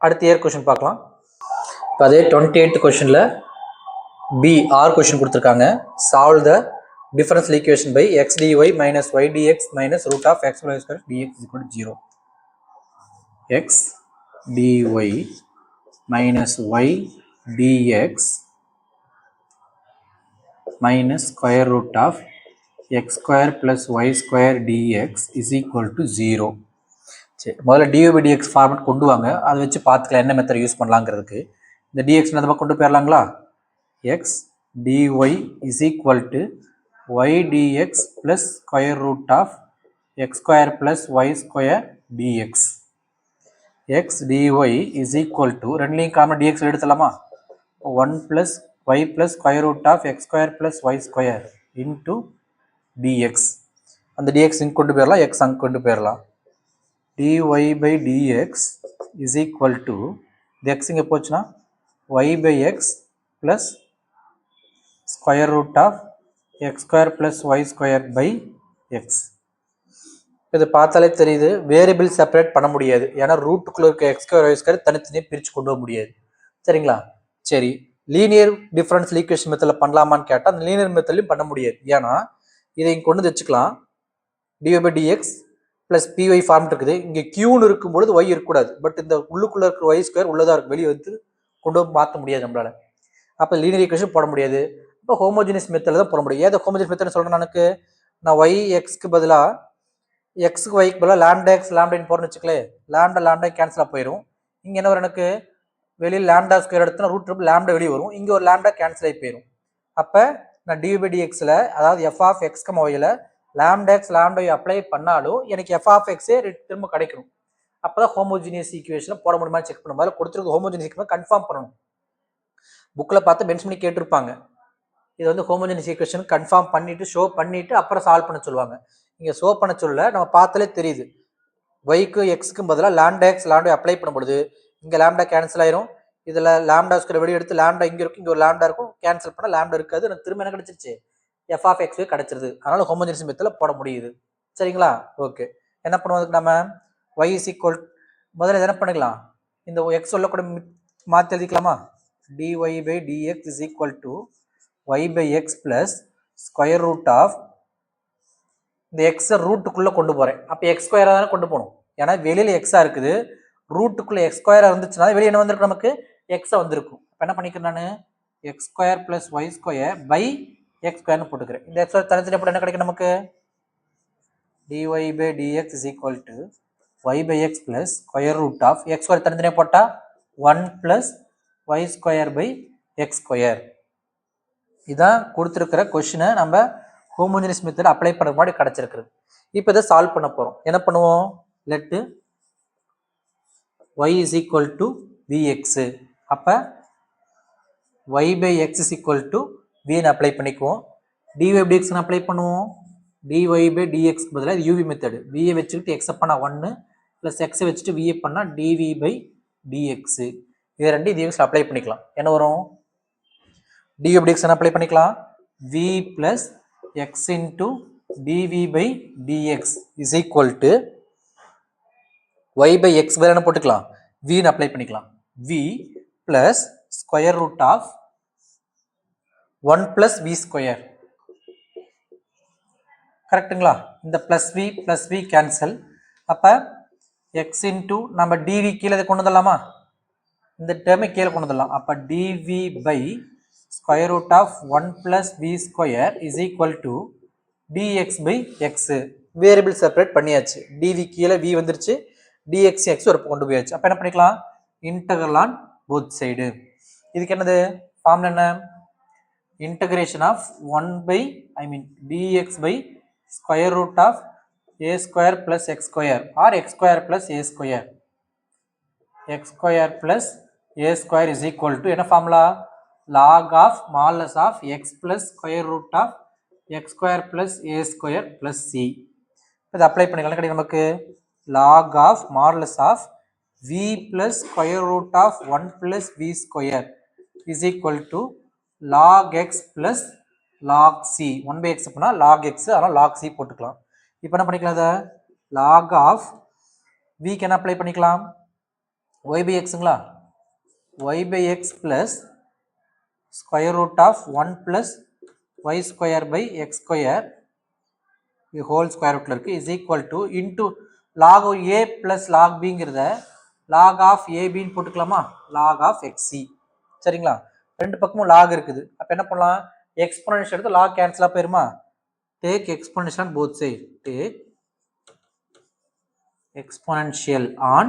S1: அடுத்த year question பார்க்கலாம். இப்போ அதே 28th கொஸ்டினில் பி ஆர் கொஸ்டின் கொடுத்துருக்காங்க. Solve the differential equation by x dy minus y dx minus root of x y square dx is equal to 0. x dy minus y dx minus square root of x square plus y square dx is equal to 0. சரி, முதல்ல dy by dx format கொண்டு வாங்க, அதை வச்சு பார்த்துக்கலாம் என்ன method use பண்ணலாங்கிறதுக்கு. இந்த dx நம்ம கொண்டு போயிடலாங்களா, x dy is equal to y dx plus square root of x square plus y square dx. x dy is equal to ரெண்டுலையும் காமன் dx எடுத்துலாமா, 1 plus y plus square root of x square plus y square into dx. அந்த dx இங்கே கொண்டு போயிடலாம், x அங்கே கொண்டு போயிடலாம். dy by dx is equal to the x இங்கே போச்சுன்னா y by x plus square root of x square plus y square by x. இது பார்த்தாலே தெரியுது, வேரியபிள் செப்பரேட் பண்ண முடியாது, ஏன்னா ரூட்டுக்குள்ளே இருக்க x ஸ்கொயர் y ஸ்கொயர் தனித்தனியாக பிரித்து கொண்டு போக முடியாது. சரிங்களா? சரி, லீனியர் டிஃபரன்ஷியல் ஈக்குவேஷன் மெத்தடில் பண்ணலாமான்னு கேட்டால் அந்த லீனியர் மெத்தட்லையும் பண்ண முடியாது, ஏன்னா இதை இங்கே கொண்டு வந்து வச்சுக்கலாம், dy by dx plus py form இருக்குது. இங்கே க்யூன்னு இருக்கும்பொழுது y இருக்கக்கூடாது, பட் இந்த உள்ளுக்குள்ளே இருக்கிற y ஸ்கொயர் உள்ளதாக இருக்கும், வெளியே வந்து கொண்டு வந்து மாற்ற முடியாது நம்மளால். அப்போ லீனியர் ஈக்குவேஷன் போட முடியாது, இப்போ ஹோமோஜினியஸ் மெத்தடில் தான் போட முடியும். ஏதோ ஹோமோஜினியஸ் மெத்தட் சொல்கிறேன், நான் y எக்ஸ்க்கு பதிலாக எக்ஸுக்கு ஒய்க்கு பதிலாக லாம்டா எக்ஸ் லாம்டான்னு போகிறேன்னு வச்சுக்கலே, லாம்டா கேன்சலாக போயிடும். இங்கே என்ன வரும், எனக்கு வெளியில் லாம்டா ஸ்கொயர் எடுத்துனா ரூட் லாம்டா வெளியே வரும், இங்கே ஒரு லாம்டா கேன்சல் ஆகி போயிடும். அப்போ நான் dy by dxல அதாவது f ஆஃப் x, yல லாம்டா எக்ஸ் லாம்டா அப்ளை பண்ணாலும் எனக்கு f ஆஃப் எக்ஸே திரும்ப கிடைக்கணும். அப்போ தான் ஹோமோஜினியஸ் ஈக்குவேஷன் போட முடியுமா செக் பண்ணும், அதில் கொடுத்துருக்க ஹோமோஜினியஸ் ஈக்குவேஷன் கன்ஃபார்ம் பண்ணணும். புக்கில் பார்த்து மென்ஷன் பண்ணி கேட்டிருப்பாங்க, இது வந்து ஹோமோஜினியஸ் ஈக்குவேஷன் கன்ஃபார்ம் பண்ணிவிட்டு ஷோ பண்ணிவிட்டு அப்புறம் சால்வ் பண்ண சொல்லுவாங்க. இங்கே ஷோ பண்ண சொல்ல நம்ம பார்த்தாலே தெரியுது, ஒய்க்கு எக்ஸுக்கும் பதிலாக லாம்டா எக்ஸ் லாம்டா அப்ளை பண்ணும்பொழுது இங்கே லாம்டா கேன்சல் ஆயிரும், இதில் லாம்டா ஸ்கொயர் வெளியே எடுத்து லாம்டா இங்கே இருக்கும், இங்கே ஒரு லாம்டா இருக்கும், கேன்சல் பண்ணால் லாம்டா இருக்காது, எனக்கு திரும்ப என்ன கிடச்சிருச்சு, எஃப் ஆஃப் எக்ஸே கிடச்சிருது. அதனால் ஹோமோஜினியஸ் மெத்தடில் போட முடியுது. சரிங்களா? ஓகே, என்ன பண்ணுவோம், நம்ம y இஸ் ஈக்குவல் முதல்ல என்ன பண்ணிக்கலாம், இந்த எக்ஸ் சொல்லக்கூட மாற்றி எழுதிக்கலாமா, dy by dx is equal to y by x plus square root of இந்த எக்ஸை ரூட்டுக்குள்ளே கொண்டு போகிறேன், அப்போ எக்ஸ் ஸ்கொயராக தானே கொண்டு போகணும், ஏன்னா வெளியில் எக்ஸாக இருக்குது, ரூட்டுக்குள்ளே எக்ஸ் ஸ்கொயராக இருந்துச்சுன்னா வெளியே என்ன வந்திருக்கு, நமக்கு எக்ஸாக வந்திருக்கும். இப்போ என்ன பண்ணிக்கிறேன், நான் x square plus y square by x ஸ்கொயர்னு போட்டுக்கிறேன். இந்த எக்ஸ் தனித்தனியாக போட்டு என்ன கிடைக்கும் நமக்கு, dy by dx is equal to y by x plus square root of x square தனித்தனியாக போட்டால் 1 plus y square by x square. இதான் கொடுத்துருக்கிற கொஷினை நம்ம ஹோமோஜினியஸ் மெத்தட் அப்ளை பண்ணுற மாதிரி கிடச்சிருக்குது. இப்போ இதை சால்வ் பண்ண போகிறோம். என்ன பண்ணுவோம், laddu y is equal to vx, அப்போ y by x is equal to vன்னு அப்ளை பண்ணிக்குவோம், dy by dx அப்ளை பண்ணுவோம், dy by dx பதிலாக இது uv மெத்தடு. v வச்சுக்கிட்டு x பண்ணா 1 plus x வச்சுட்டு v பண்ணா dv by dx. இது ரெண்டு dx அப்ளை பண்ணிக்கலாம். என்ன வரும்? dy by dx அப்ளை பண்ணிக்கலாம். v plus x into dv by dx is equal to y by x வேற என்ன போட்டுக்கலாம்? v ன்னு அப்ளை பண்ணிக்கலாம். v plus square root of 1 plus v square. கரெக்ட்டுங்களா? இந்த plus v கேன்சல். அப்ப x into நம்ம dv கீழே கொண்டு வந்துடலாமா? இந்த டேர்மை கீழே கொண்டு வந்துடலாம். அப்ப dv by square root of 1 plus v square is equal to dx by x. Variable separate பண்ணியாச்சு. dv கீழே v வந்துருச்சு, dx x ஒரு கொண்டு போயாச்சு. அப்ப என்ன பண்ணிக்கலாம்? Integral on both side. இதுக்கு என்னது ஃபார்முலா? என்ன? integration of 1 by dx by square root of a square plus x square or x square plus a square. x square plus a square is equal to என்ன formula? log of modulus of x plus square root of x square plus a square plus c. இது apply பண்ணிக்கலாம். கிடைக்கும் நமக்கு log of modulus of v plus square root of 1 plus v square is equal to log x plus log c. 1 by x பண்ணா log x, அதனால log c போட்டுக்கலாம். இப்போ என்ன பண்ணிக்கலாம்? இதை log of v can apply பண்ணிக்கலாம். y by xங்களா? y by x plus square root of 1 plus y square by x square இது whole square rootல இருக்கு is equal to into log a plus log bங்கிறத log of ab ன்னு போட்டுக்கலாமா? log of xc. சரிங்களா? ரெண்டு பக்கமும் log இருக்குது. அப்ப என்ன பண்ணலாம்? எக்ஸ்போனன்ஷியல் எடுத்து log கேன்சலா போயிருமா? take exponential on both side. take exponential on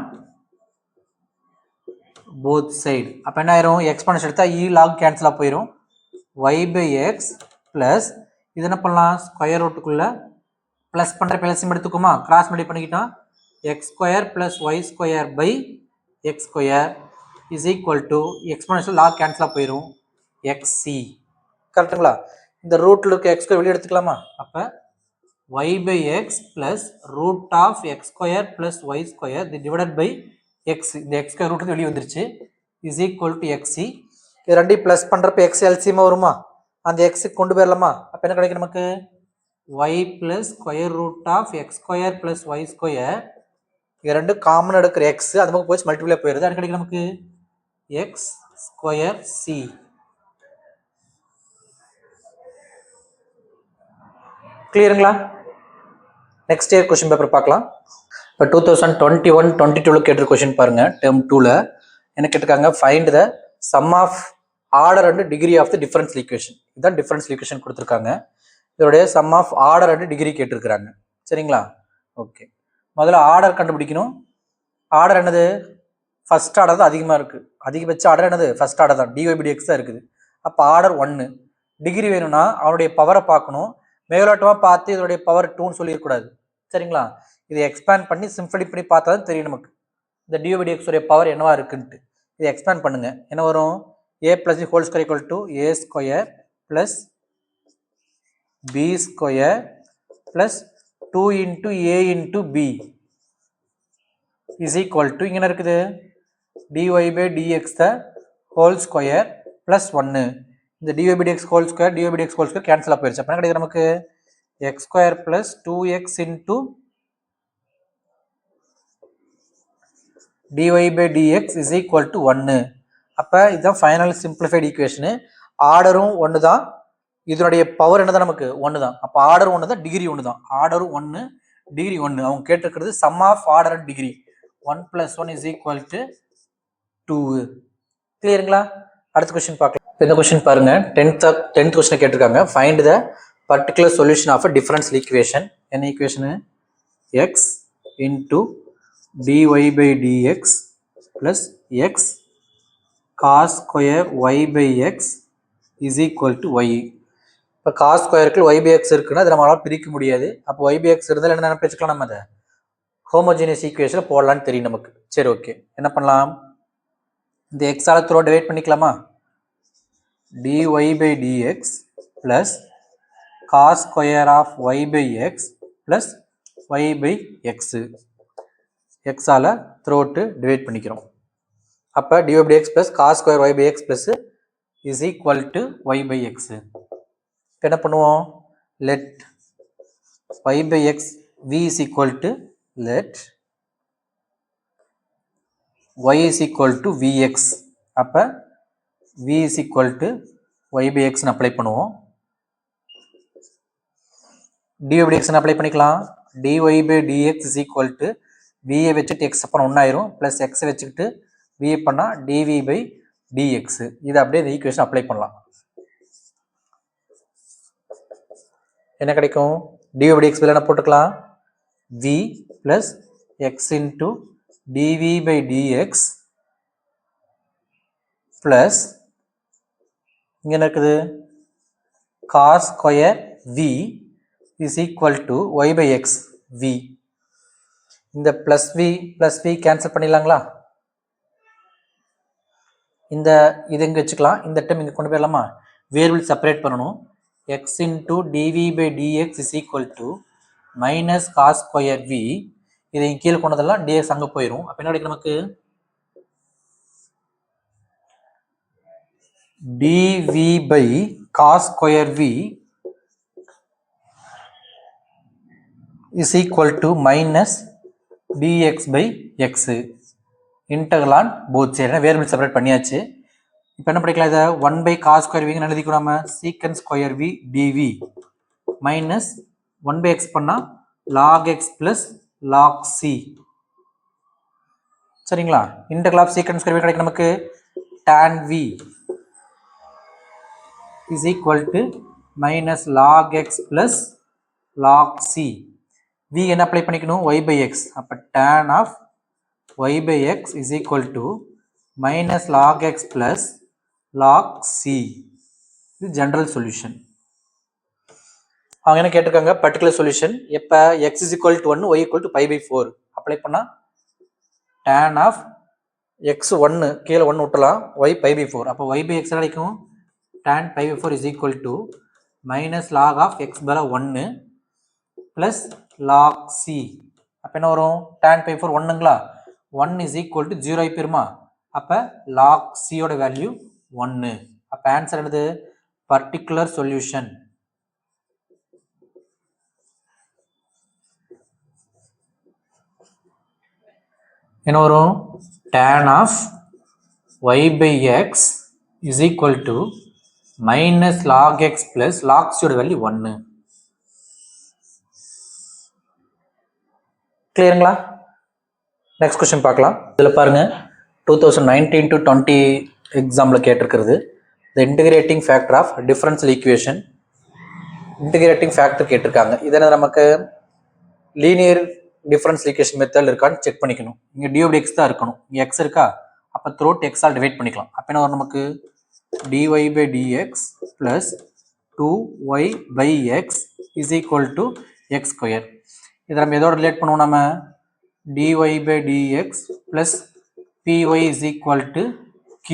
S1: both side. அப்ப என்ன ஆயிரும்? எக்ஸ்போனன்ஷியல் எடுத்தா e log கேன்சலா போயிரும். y by x plus இது என்ன பண்ணலாம்? ஸ்கொயர் ரூட்டுக்குள்ள பிளஸ் பண்ற எல்சிஎம் எடுத்துக்குமா? கிராஸ் மல்டிப்ளை பண்ணிக்கிட்டா x square plus y square by x square is equal to exponential log கேன்சலா போயிரும் xc. கரெக்ட்டுங்களா? இந்த ரூட்ல இருக்க x ஸ்கொயர் வெளிய எடுத்துக்கலாமா? அப்ப y by x plus root of x square plus y square divided by x. இந்த x ஸ்கொயர் ரூட் வெளிய வந்துருச்சு is equal to xc. இது ரெண்டையும் பிளஸ் பண்றப்ப x எல்சிஎம் வருமா? அந்த x கொண்டு போயிரலாமா? அப்ப என்ன கிடைக்கும் நமக்கு? y plus square root of x square plus y square. இது ரெண்டு காமன் எடுக்கிற x, அது பக்கம் போய் மல்டிப்ளை போயிருது. அது கிடைக்கும் நமக்கு x square c. கிளியருங்களா? நெக்ஸ்ட் இயர் கொஸ்டின் பேப்பர் பார்க்கலாம். இப்போ 2021-22 கேட்டிருக்க கொஸ்டின் பாருங்க. டேர்ம் 2ல என்ன கேட்டிருக்காங்க? Find the sum of order and degree of the differential equation. இதுதான் டிஃபரன்ஷியல் ஈக்குவேஷன் கொடுத்துருக்காங்க. இதோடைய sum of order and degree கேட்டிருக்கிறாங்க. சரிங்களா? ஓகே, முதல்ல ஆர்டர் கண்டுபிடிக்கணும். ஆர்டர் என்னது? ஃபர்ஸ்ட் ஆர்டர் தான் அதிகமாக இருக்குது. அதிகபட்ச ஆர்டர் என்னது? ஃபர்ஸ்ட் ஆர்டர் தான், dy by dx தான் இருக்குது. அப்போ ஆர்டர் 1. டிகிரி வேணும்னா அவனுடைய பவரை பார்க்கணும். மேலோட்டமாக பார்த்து இதோடைய பவர் 2ன்னு சொல்லிடக்கூடாது. சரிங்களா? இதை எக்ஸ்பேண்ட் பண்ணி சிம்பிளி பண்ணி பார்த்தா தான் தெரியும் நமக்கு இந்த dy by dx உடைய பவர் என்னவா இருக்குன்ட்டு. இதை எக்ஸ்பேண்ட் பண்ணுங்க. என்ன வரும்? a plus b whole square equal to a square plus b square plus 2 into a into b is equal to இங்க என்ன இருக்குது? dy by dx the whole square plus 1. இந்த dy by dx whole square dy by dx whole square cancel ஆயிடுச்சு. அப்ப என்ன கிடைக்கும் நமக்கு? x square plus 2x into dy by dx is equal to 1. அப்ப இதுதான் ஃபைனல் சிம்பிளிஃபைடு ஈக்குவேஷன். ஆர்டரும் 1 தான், இதனுடைய பவர் என்னதான்? நமக்கு 1 தான். அப்ப ஆர்டர் 1 தான், டிகிரி 1 தான். ஆர்டரும் 1, டிகிரி 1. அவங்க கேட்டிருக்கிறது sum of order and degree. 1 plus 1 is equal to 2. கிளியருங்களா? அடுத்த கொஸ்டின் பார்க்கலாம். இந்த கொஸ்டின் பாருங்க. 10th கொஸ்டின் கேட்டிருக்காங்க. Find the particular solution of a differential equation. என்ன equation? x into dy by dx plus x cos square y by x is equal to y. இப்போ cos ஸ்கொயருக்கு y by x இருக்குன்னா அதை நம்மளால பிரிக்க முடியாது. அப்போ y by x இருந்தால் என்ன நினைச்சுக்கலாம்? நம்ம அதை ஹோமோஜீனியஸ் ஈக்குவேஷன் போடலான்னு தெரியும் நமக்கு. சரி, ஓகே, என்ன பண்ணலாம்? இந்த x ஆல த்ரோ டிவைட் பண்ணிக்கலாமா? dy by dx plus cos square of y by x plus y by x. x ஆல throughout divide பண்ணிக்கிறோம். அப்போ dy by x plus cos square y by x plus is equal to y by x. என்ன பண்ணுவோம்? Let y by x v is equal to let y is equal to vx. அப்போ v is equal to y by x apply பண்ணுவோம். dy by x apply பண்ணிக்கலாம். dy by dx is equal to v வச்சுட்டு x பண்ண 1 ஆயிரும் plus x வச்சுக்கிட்டு v பண்ணா dv by dx. இது அப்படியே இந்த ஈக்குவேஷன் அப்ளை பண்ணலாம். என்ன கிடைக்கும்? dy by dx என்ன போட்டுக்கலாம்? v plus x into dv by dx plus இங்க என்ன இருக்குது? cos square v is equal to y by x v. இந்த plus v கேன்சல் பண்ணிடலாங்களா? இந்த இது இங்கே வச்சுக்கலாம். இந்த டைம் இங்கே கொண்டு போயிடலாமா? வேரியபிள் செப்பரேட் பண்ணணும். x into dv by dx is equal to minus cos square v. இதை கீழே கொண்டதெல்லாம் dx அங்கே போயிடும். அப்போ என்ன கிடைக்கும் நமக்கு? dv by cos square v is equal to minus dx by x. integral on both sides. Variable separate பண்ணியாச்சு. இப்போ என்ன படிக்கலாம்? இதை 1 by cos square v எழுதிக்கணும். நம்ம secant square v dv minus 1 by x பண்ணா log x plus log c. சரிங்களா? integral of secant square v கிடைக்கும் நமக்கு tan v is equal to minus log x plus log c. v என்ன apply பண்ணிக்கணும்? y by x. அப்போ tan of y by x is equal to minus log x plus log c. இது general solution. அவங்க என்ன கேட்டிருக்காங்க? Particular solution. எப்போ x is equal to 1 y equal to pi by 4 apply பண்ணால் tan of x 1 கீழே 1 விட்டலாம் y pi by 4. அப்போ y by x கிடைக்கும் tan pi by 4 is equal to minus log of x பல 1 plus log c. அப்போ என்ன வரும்? tan pi 4 1ங்களா? 1 is equal to 0 ஆகி பெருமா? அப்போ log c ஓட வேல்யூ 1. அப்போ ஆன்சர் என்னது? Particular solution. என்ன வரும்? tan of y by x is equal to minus log x plus log c ஓட வேல்யூ 1. கிளியருங்களா? நெக்ஸ்ட் கொஸ்டின் பார்க்கலாம். இதில் பாருங்க 2019 to 20 எக்ஸாம்பிள் கேட்டிருக்கிறது. The integrating factor of differential equation. Integrating factor கேட்டிருக்காங்க. இதை நமக்கு லீனியர் டிஃபரன்ஷியல் ஈக்குவேஷன் மெத்தட் இருக்கான்னு செக் பண்ணிக்கணும். இங்கே dy by x தான் இருக்கணும். இங்கே x இருக்கா? அப்போ த்ரோட் x ஆல் டிவைட் பண்ணிக்கலாம். அப்போ என்ன வரும் நமக்கு? dy by dx plus 2y by x is equal to x square. இதை நம்ம எதோட ரிலேட் பண்ணுவோம்? நம்ம dy by dx plus py is equal to q.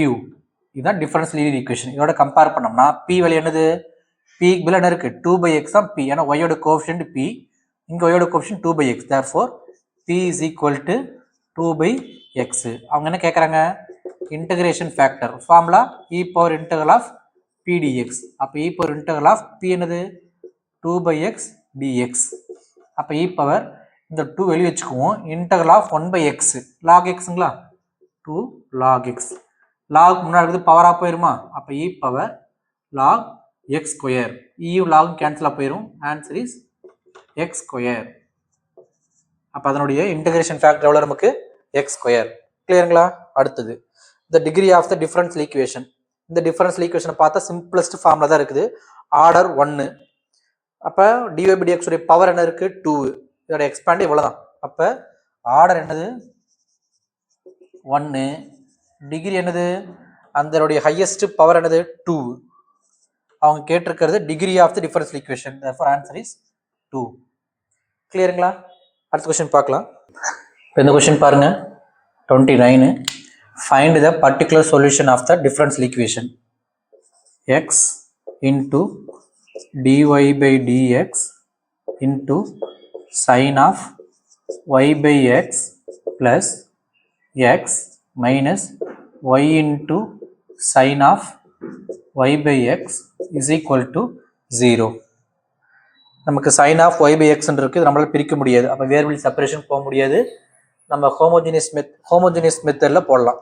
S1: இதுதான் டிஃபரன்ஷியல் லீனியர் ஈக்குவேஷன். இதோட கம்பேர் பண்ணோம்னா p வேல்யூ என்னது? p பில் என்ன இருக்கு? 2 by x தான் p. ஏன்னா y ஓட கோஎஃபிஷியன்ட் p, இங்கே y ஓட coefficient 2 by x. therefore p is equal to 2 by x. அவங்க என்ன கேட்குறாங்க? Integration factor formula e power integral of p dx. அப்போ e power integral of p என்னது? 2 by x dx. அப்போ e power இந்த 2 வெளியே வச்சுக்குவோம். Integral of 1 by x log xங்களா? 2 log x. log முன்னாடி இருக்குது பவராக போயிருமா? அப்போ e power log x square. இயும் லாகும் கேன்சலாக போயிடும். Answer is x square. அப்போ அதனுடைய இன்டகிரேஷன் ஃபேக்டர் எவ்வளோ நமக்கு? x square. கிளியருங்களா? அடுத்தது the degree of the differential equation. இந்த டிஃபரன்ஷியல் ஈக்குவேஷனை பார்த்தா சிம்பிளஸ்ட் ஃபார்மில் தான் இருக்குது. ஆர்டர் 1. அப்போ dy by dx உடைய பவர் என்ன இருக்குது? 2. இதோட எக்ஸ்பேண்ட் இவ்வளோ தான். அப்போ ஆர்டர் என்னது? 1. டிகிரி என்னது? அதனுடைய ஹையஸ்ட் பவர் என்னது? 2. அவங்க கேட்டிருக்கிறது degree of the differential equation. therefore answer is 2. கிளியருங்களா? அடுத்த கொஸ்டின் பார்க்கலாம். இந்த கொஸ்டின் பாருங்க 29. Find the particular solution of the differential equation x into dy by dx into sin of y by x plus x minus y into sin of y by x is equal to 0. நமக்கு sin of y by x இருக்கு, நம்மளால பிரிக்க முடியாது. அப்போ variable separation போக முடியாது. நம்ம homogeneous மெத்தடில் போடலாம்.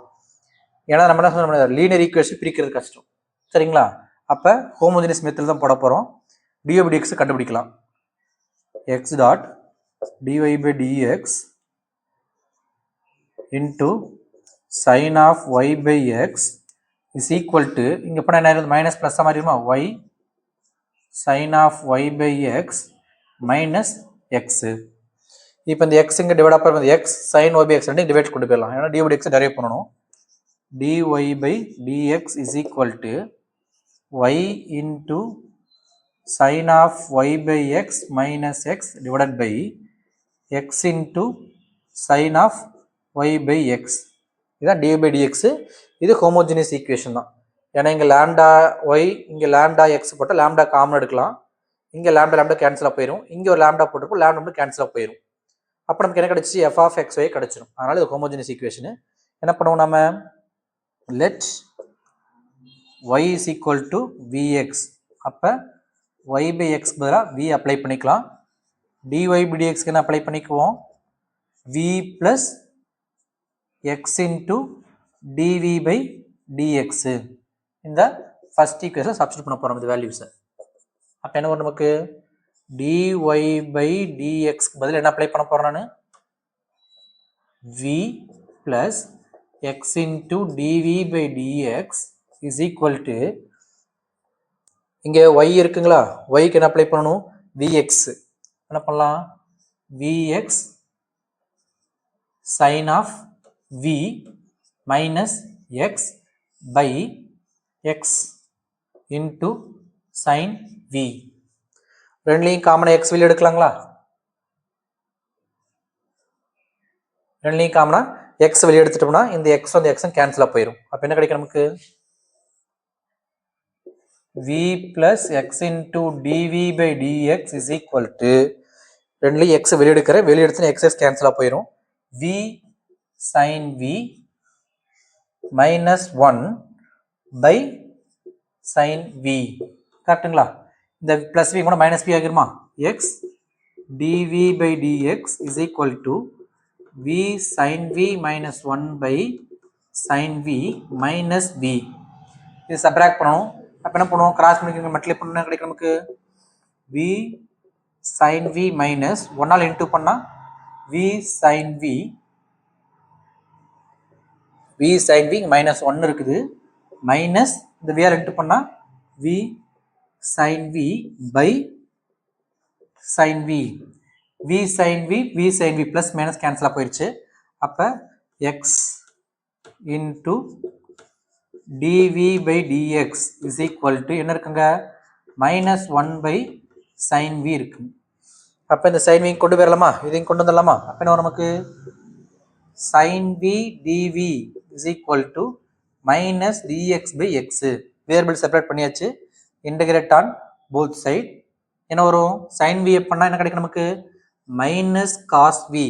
S1: ஏன்னா நம்ம என்ன சொல்ல முடியாது, லீனியர் ஈக்குவேஷன் பிரிக்கிறது கஷ்டம். சரிங்களா? அப்போ ஹோமோஜினியஸ் மெத்தடில் தான் போட போகிறோம். dy by dx கண்டுபிடிக்கலாம். x dot dy by dx into sin of y by x is equal to, இங்கே இப்போ என்ன ஆயிருது, மைனஸ் ப்ளஸ் மாதிரி இருக்குமா, y sin of y by x minus x. இப்போ இந்த x இங்கே டிவைட் ஆக x sin y by x ரெண்டு டிவைட் கொண்டு போயிடலாம். ஏன்னா dy by dx டெரைவ் பண்ணணும். dy by dx is equal to y into sin of y by x minus x divided by x into sin of y by x. இதுதான் dy by dx. இது homogeneous equation தான். ஏன்னா இங்கே lambda Y, இங்கே lambda X போட்டால் lambda common எடுக்கலாம். இங்கே lambda கேன்சலாக போயிடும். இங்கே ஒரு லேம்டா போட்டிருப்போம், லேம்டா கேன்சலாக போயிடும். அப்போ நமக்கு என்ன கிடச்சி, எஃப் ஆஃப் எக்ஸ் ஒய் கிடச்சிடும். அதனால் இது ஹோமோஜினியஸ் ஈக்குவேஷனு. என்ன பண்ணுவோம் நம்ம, let y is equal to vx. அப்போ ஒய் பை எக்ஸ் பதிலாக வி அப்ளை பண்ணிக்கலாம். டிஒய் பை டிஎக்ஸ்க்கு என்ன அப்ளை பண்ணிக்குவோம், v plus x into dv by dx. இந்த ஃபர்ஸ்ட் ஈக்குவேஷன் சப்ஸ்டிட்யூட் பண்ண போகிறோம் இந்த வேல்யூஸை. அப்போ என்ன வரும் நமக்கு, dy by dx பதில் என்ன அப்ளை பண்ண போகிறேன் நான், v plus x into dv by dx is equal to, இங்கே y இருக்குங்களா, yக்கு என்ன அப்ளை பண்ணணும், vx. என்ன பண்ணலாம், vx sin of v minus x by x into sin v. ரெண்டுலையும் காமனாக எக்ஸ் வெளியே எடுக்கலாங்களா, ரெண்டுலையும் காமனாக எக்ஸ் வெளியே எடுத்துட்டோம்னா இந்த எக்ஸ் வந்து எக்ஸும் கேன்சலாக போயிடும். அப்போ என்ன கிடைக்கும் நமக்கு, v plus x into dv by dx is equal to, ரெண்டுலையும் எக்ஸ் வெளியே எடுக்கிறேன், வெளியே எடுத்துனா எக்ஸ் கேன்சலாக போயிடும், v sin v minus 1 by sin v. கரெக்டுங்களா? இந்த பிளஸ் v கூட minus v ஆகிருமா, x dv by dx is equal to v sin v minus 1 by sin v minus v. இது subtract பண்ணணும். அப்போ என்ன பண்ணுவோம், கிராஸ் பண்ணி மல்டிப்ளை பண்ணணும், கிடைக்கும் நமக்கு v sin v minus 1 into பண்ணால் v sin v minus 1 இருக்குது, மைனஸ் இந்த v இன்டூ பண்ணால் v sin v by sin v, v sin v plus minus கேன்சலாக போயிடுச்சு. அப்போ x into dv by dx is equal to என்ன இருக்குங்க, minus 1 by sin v இருக்கு. அப்போ இந்த sin v கொண்டு போயிடலாமா, இதையும் கொண்டு வந்துடலாமா. அப்போ என்ன நமக்கு sin v dv is equal to minus dx by x. Variable separate பண்ணியாச்சு, இன்டகிரேட் ஆன் போத் சைட். என்ன வரும், sin v பண்ணால் என்ன கிடைக்கும் நமக்கு, minus cos v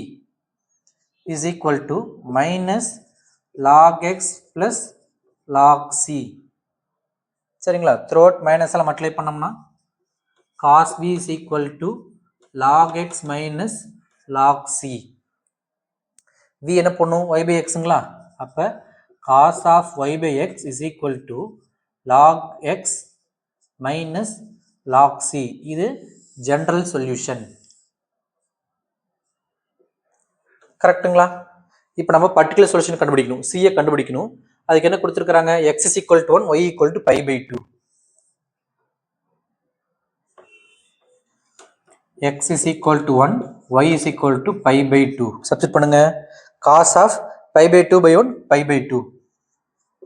S1: is equal to minus log x plus log c. சரிங்களா? த்ரோட் மைனஸ் எல்லாம் multiply பண்ணோம்னா cos v is equal to log x minus log c. v என்ன பண்ணும், y by xங்களா. அப்போ cos of y by x is equal to log x minus log c. இது general solution. கரெக்டுங்களா? இப்போ நம்ம particular solution கண்டுபிடிக்கணும், c கண்டுபிடிக்கணும். அதுக்கு என்ன கொடுத்துருக்காங்க, x is equal to 1, y equal to pi by 2. x is equal to 1, y is equal to pi by 2. Substitute பண்ணுங்க, cos of pi by 2 by 1, pi by 2.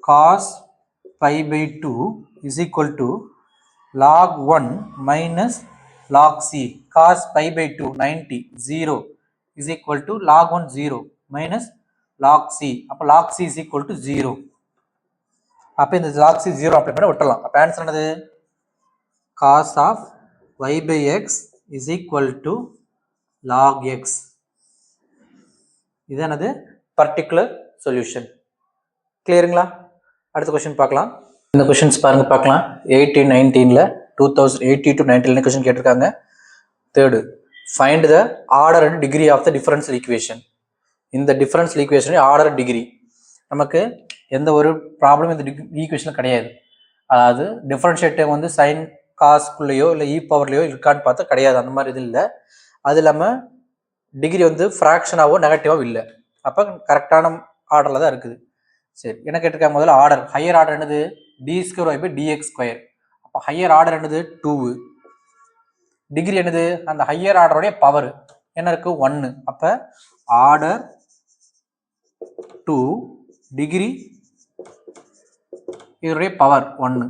S1: cos pi by 2 is equal to log 1 minus log c. cos pi by 2 90 0 is equal to log 1 0 minus log c. அப்போ log c is equal to 0. அப்போ இந்த log c 0 apply பண்ண விட்டுறலாம். அப்போ answer என்னது, cos of y by x is equal to log x. இதானது particular solution. கிளியருங்களா? அடுத்த கொஸ்டின் பார்க்கலாம். இந்த கொஸ்டின்ஸ் பாருங்க பார்க்கலாம். 1819ல 2080 to 90 கொஸ்டின் கேட்டிருக்காங்க. Third, find the order and degree of the differential equation. இந்த டிஃபரன்ஷியல் ஈக்குவேஷன் ஆர்டர் டிகிரி நமக்கு எந்த ஒரு ப்ராப்ளம் இந்த ஈக்குவேஷனில் கிடையாது. அதாவது டிஃபரன்ஷியேட்டர் வந்து சைன் காஸ்க்குள்ளேயோ இல்லை இ பவர்லையோ இருக்கான்னு பார்த்தா கிடையாது. அந்த மாதிரி இது இல்லை. அது இல்லாமல் டிகிரி வந்து ஃப்ராக்ஷனாவோ நெகட்டிவாவோ இல்லை. அப்போ கரெக்டான ஆர்டரில் தான் இருக்குது. சரி, என்ன கேட்டிருக்காங்க? முதல்ல ஆர்டர், ஹையர் ஆர்டர் என்னது? D square y by dx square. அப்போ ஹையர் ஆர்டர் என்னது? 2. டிகிரி என்னது? அந்த ஹையர் ஆர்டருடைய பவர் என்ன இருக்கு? 1. அப்போ ஆர்டர் 2 டிகிரி இதனுடைய பவர் 1.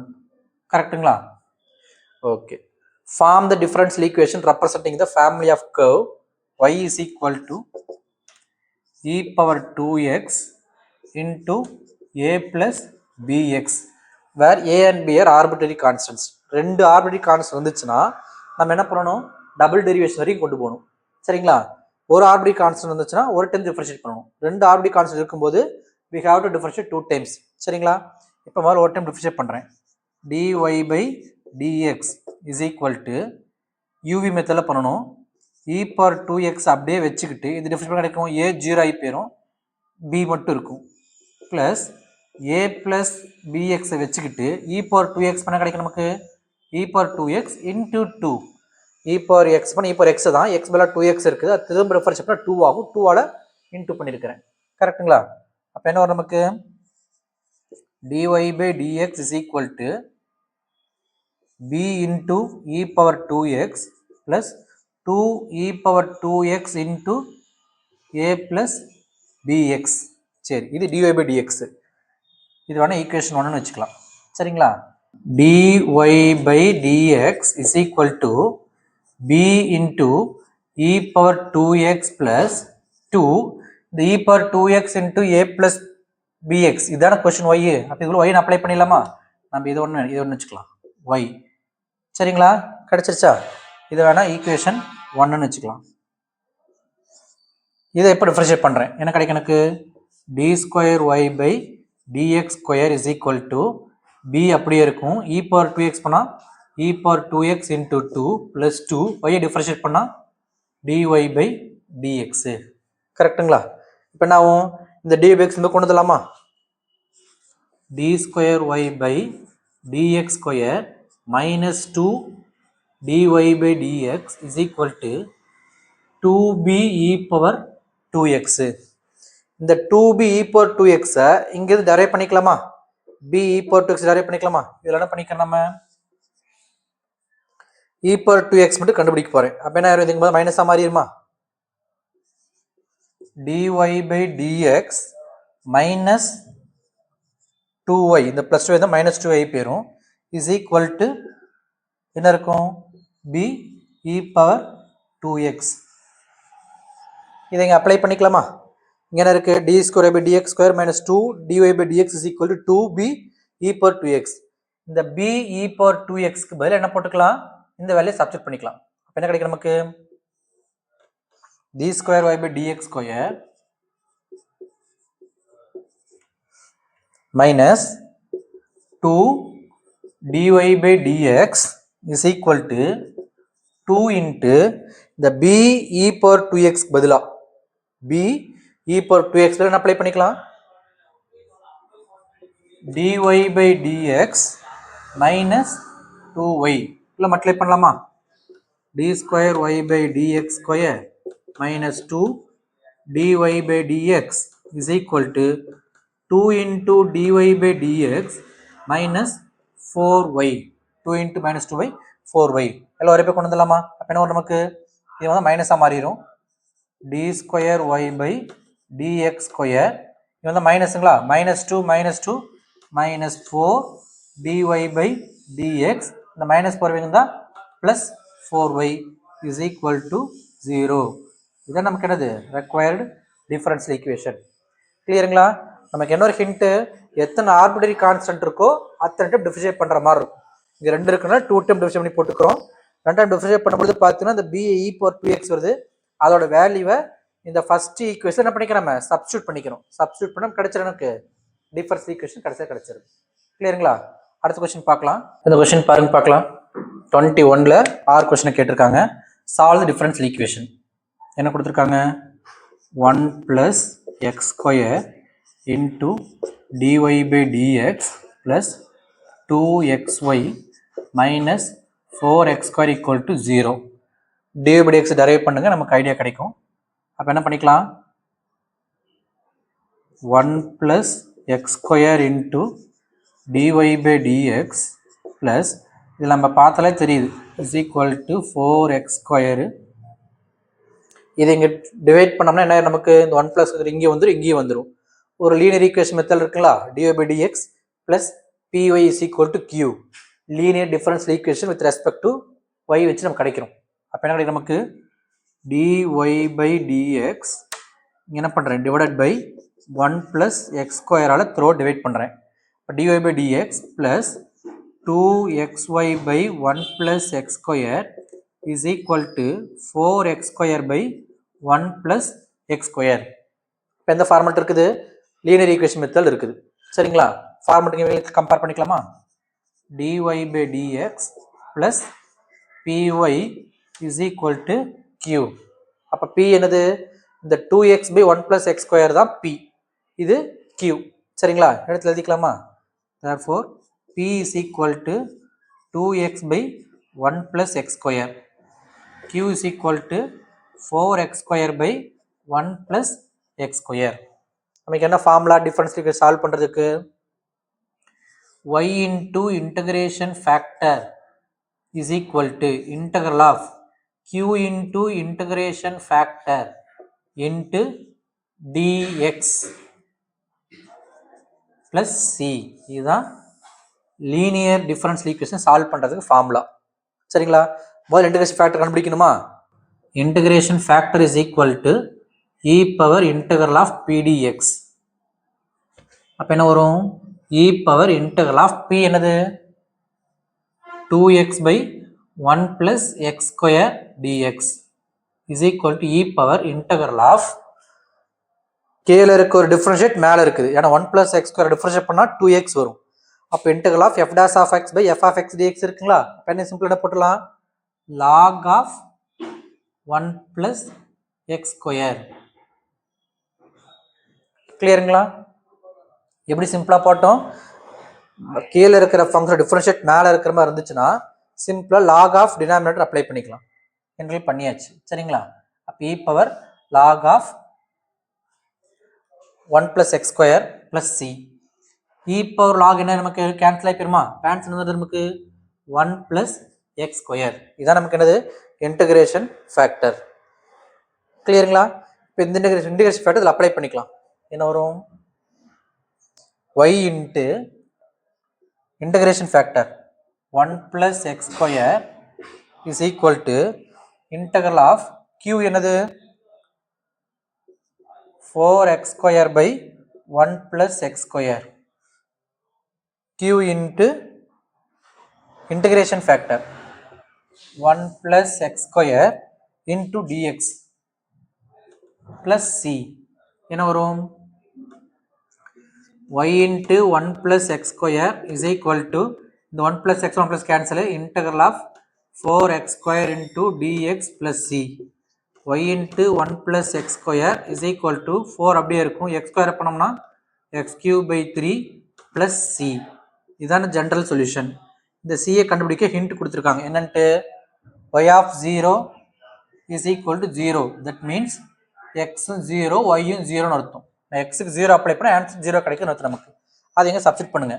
S1: கரெக்டுங்களா? Okay. Form the differential equation representing the family of curve y is equal to e power 2x into a plus bx where a and b are arbitrary constants. ரெண்டு arbitrary constant வந்துச்சுன்னா நம்ம என்ன பண்ணணும்? Double derivation வரைக்கும் கொண்டு போகணும். சரிங்களா? ஒரு ஆர்பிட்ரரி கான்ஸ்டன்ட் வந்துச்சுன்னா ஒரு டைம் டிஃபரன்ஷியேட் பண்ணணும். ரெண்டு ஆர்பிட்ரரி கான்ஸ்டன்ட் இருக்கும்போது we have to differentiate 2 times. சரிங்களா? இப்போ முதல்ல ஒரு டைம் டிஃபரன்ஷியேட் பண்ணுறேன். dy by dx is equal to uv மெத்தடில் பண்ணணும். e power 2x அப்படியே வச்சுக்கிட்டு இது டிஃபரன்ஷியேட் கிடைக்கும். a 0 ஆகி போயிடும், b மட்டும் இருக்கும். ப்ளஸ் a ப்ளஸ் bx வச்சுக்கிட்டு e power 2x பண்ண கிடைக்கும் நமக்கு e power 2x into 2. e power x பண்ண e power x தான், x மேலே 2x இருக்குது. அது திரும்ப டிஃபரன்ஷியேட் பண்ணால் 2 ஆகும். 2ஆல் இன்டூ பண்ணியிருக்கிறேன். கரெக்டுங்களா? அப்போ என்ன வரும் நமக்கு? dy by dx is equal to b into e power 2x plus 2 e power 2x into a plus bx. சரி, இது dy by dx. இது வேணா ஈக்குவேஷன் 1 வச்சுக்கலாம். சரிங்களா? dy by dx is equal to b into e power 2x plus 2 the e power 2x into a plus bx. இதான question y. அப்போ இதுக்குள்ள y apply பண்ணிடலாமா? நம்ம இது ஒன்று வச்சுக்கலாம் y. சரிங்களா? கிடைச்சிருச்சா? இது வேணா ஈக்குவேஷன் 1ன்னு வச்சுக்கலாம். இதை எப்போ டிஃபரன்ஷியேட் பண்ணுறேன்? என்ன கிடைக்கும் எனக்கு? D square y by dx square is equal to b அப்படியே இருக்கும். இ பவர் 2x பண்ணால் e power 2x into 2 plus 2 ஒய்யை டிஃபரன்ஷியேட் பண்ணால் டிஒய் பை டிஎக்ஸு. கரெக்டுங்களா? இப்போ நான் இந்த டிஎக்ஸ் இந்த கொண்டு வந்துடலாமா? D square y by dx square minus 2 dy by dx is equal to 2b e power 2x. இந்த 2b e power 2x இங்கிருந்து டெரைவ் பண்ணிக்கலாமா? b e power 2x derive பண்ணிக்கலாமா? இதெல்லாம் என்ன பண்ணிக்கலாம்? நம்ம e power 2x மட்டும் கண்டுபிடிக்க போறேன். அப்ப என்ன ஆயிரும்? இதுக்கு மைனஸா மாறிடுமா? dy by dx minus 2y, இந்த பிளஸ் 2 தான் மைனஸ் 2y போயிடும். இஸ் ஈக்குவல் டு என்ன இருக்கும்? b e power 2x. இதை இங்கே அப்ளை பண்ணிக்கலாமா? இங்கே என்ன இருக்குது? D square by dx square minus 2 dy by dx is equal to 2b e power 2x. இந்த b e power 2xக்கு பதில் என்ன போட்டுக்கலாம்? இந்த வேல்யூ சப்ஸ்டிட் பண்ணிக்கலாம். அப்போ என்ன கிடைக்கும் நமக்கு? D square y by dx square minus 2 dy by dx is equal to 2 into the b e power 2x பதிலா b e power 2x என்ன அப்ளை பண்ணிக்கலாம்? dy by dx minus 2y இல்ல multiply பண்ணலாமா? d square y by dx square minus 2 dy by dx is equal to 2 into dy by dx minus 4y. 2 into minus 2y 4y எல்லாம் ஒரே போய் கொண்டு வந்துடலாமா? அப்போ என்ன நமக்கு? இது வந்து மைனஸாக மாறிடும். D square y by dx square இது வந்து மைனஸுங்களா? Minus 2 minus 4 dy by dx. இந்த மைனஸ் 4 இருந்தால் plus 4y is equal to 0. இதுதான் நமக்கு என்னது? Required differential equation. கிளியருங்களா? நமக்கு இன்னொரு ஹிண்ட்டு, எத்தனை ஆர்பிட்டரி கான்ஸ்டன்ட் இருக்கோ அத்தனை டைம் டிஃபரன்ஷியேட் பண்ணுற மாதிரி இருக்கும். இங்கே 2 இருக்குன்னா 2 டைம் டிஃபரன்ஷியேட் பண்ணி போட்டுக்கிறோம். 2 டைம் டிஃபரன்ஷியேட் பண்ணும்போது பார்த்தீங்கன்னா இந்த b e power 2x வருது. அதோட வேல்யூவை இந்த ஃபர்ஸ்ட் ஈக்குவேஷன் என்ன பண்ணிக்கிறோம், நம்ம சப்ஸ்டியூட் பண்ணிக்கிறோம். சப்ஸ்டியூட் பண்ண கிடைச்சிடும், எனக்கு டிஃபரன்ஸ் ஈக்குவேஷன் கிடைச்சிருது. கிளியருங்களா? அடுத்த கொஸ்டின் பார்க்கலாம். இந்த கொஸ்டின் பாருங்க பார்க்கலாம். 21ல ஆர் கொஸ்டின் கேட்டிருக்காங்க. சால்வ் தி டிஃபரன்ஷியல் ஈக்குவேஷன். என்ன கொடுத்துருக்காங்க, 1 plus x square into dy by dx plus 2xy minus 4x square equal to 0. dy by dx derive பண்ணுங்க, நமக்கு ஐடியா கிடைக்கும். அப்போ என்ன பண்ணிக்கலாம், 1 plus x square into dy by dx plus இதில் நம்ம பார்த்தாலே தெரியுது is equal to 4x square. இதை இங்கே டிவைட் பண்ணோம்னா என்ன, நமக்கு இந்த 1 plus இங்கே வந்துடும், இங்கேயும் வந்துடும். ஒரு லீனியர் ஈக்குவேஷன் மெத்தட் இருக்குங்களா, dy by dx plus py is equal to q. Linear differential equation with respect to y வச்சு நமக்கு கிடைக்கிறோம். அப்போ என்ன கிடைக்கும் நமக்கு, dy by dx என்ன பண்ணுறேன், டிவைடட் பை 1 plus x ஸ்கொயரால் த்ரோ டிவைட் பண்ணுறேன். இப்போ dy by dx plus 2xy by 1 plus x square is equal to 4x square by 1 plus x square. இப்போ எந்த ஃபார்மெட் இருக்குது, லீனியர் ஈக்குவேஷன் மெத்தட் இருக்குது. சரிங்களா? ஃபார்மெட்டுக்கு கம்பேர் பண்ணிக்கலாமா, dy by dx plus py is equal to q. அப்போ p என்னது, இந்த 2x by 1 plus x square தான் p, இது q. சரிங்களா? இடத்துல எழுதிக்கலாமா, therefore p is equal to 2x by 1 plus x square, q is equal to 4x square by 1 plus x square. நமக்கு என்ன formula difference solve பண்ணுறதுக்கு, y into integration factor is equal to integral of q into integration factor into dx plus c. இதுதான் linear differential equation solve பண்ணுறதுக்கு formula. சரிங்களா? முதல்ல integration factor கண்டுபிடிக்கணுமா, integration factor is equal to e power integral of pdx. அப்போ என்ன வரும், e power integral of p என்னது, 2x by 1 plus x square dx is equal to e power integral of, கீழே இருக்க ஒரு டிஃபரன்ஷியேட் மேலே இருக்குது, ஏன்னா 1 plus x square டிஃபரன்ஷியேட் பண்ணால் 2x வரும். அப்போ integral of f dash of x by f of x dx இருக்குங்களா. இப்போ என்ன சிம்பிள் என்ன போட்டுலாம், log of 1 plus x square. கிளியருங்களா? எப்படி சிம்பிளாக போட்டோம், கீழே இருக்கிற ஃபங்க்ஷன் டிஃபரன்ஷியேட் மேலே இருக்கிற மாதிரி இருந்துச்சுன்னா சிம்பிளாக லாக் ஆஃப் டினாமினேட்டர் அப்ளை பண்ணிக்கலாம். என்ட்ரி பண்ணியாச்சு. சரிங்களா? அப்போ e power log of 1 plus x square plus c. e power log என்ன, நமக்கு கேன்சல் ஆகிப்போமா, கேன்சல் வந்து நமக்கு 1 plus x square. இதான் நமக்கு என்னது, இன்டகிரேஷன் ஃபேக்டர். கிளியருங்களா? இப்போ இந்த இன்டகிரேஷன் ஃபேக்டர் இதில் அப்ளை பண்ணிக்கலாம். என்ன வரும், y into integration factor 1 plus x square is equal to integral of q என்னது, 4x square by 1 plus x square, q into integration factor 1 plus x square into dx plus c. என்ன வரும், y into 1 plus x square is equal to இந்த 1 plus x 1 plus cancel, integral of 4x square into dx plus c. y into 1 plus x square is equal to 4 அப்படியே இருக்கும், x square பண்ணோம்னா x cube by 3 plus c. இதான general solution. இந்த c கண்டுபிடிக்க hint கொடுத்துருக்காங்க. என்னன்ட்டு, y of 0 is equal to 0. that means x 0 y 0 அர்த்தம். எக்ஸுக்கு 0 அப்ளை பண்ணால் ஆன்சர் 0 கிடைக்கும் அர்த்தம் நமக்கு. அது எங்கே சப்ஸ்டிட் பண்ணுங்க,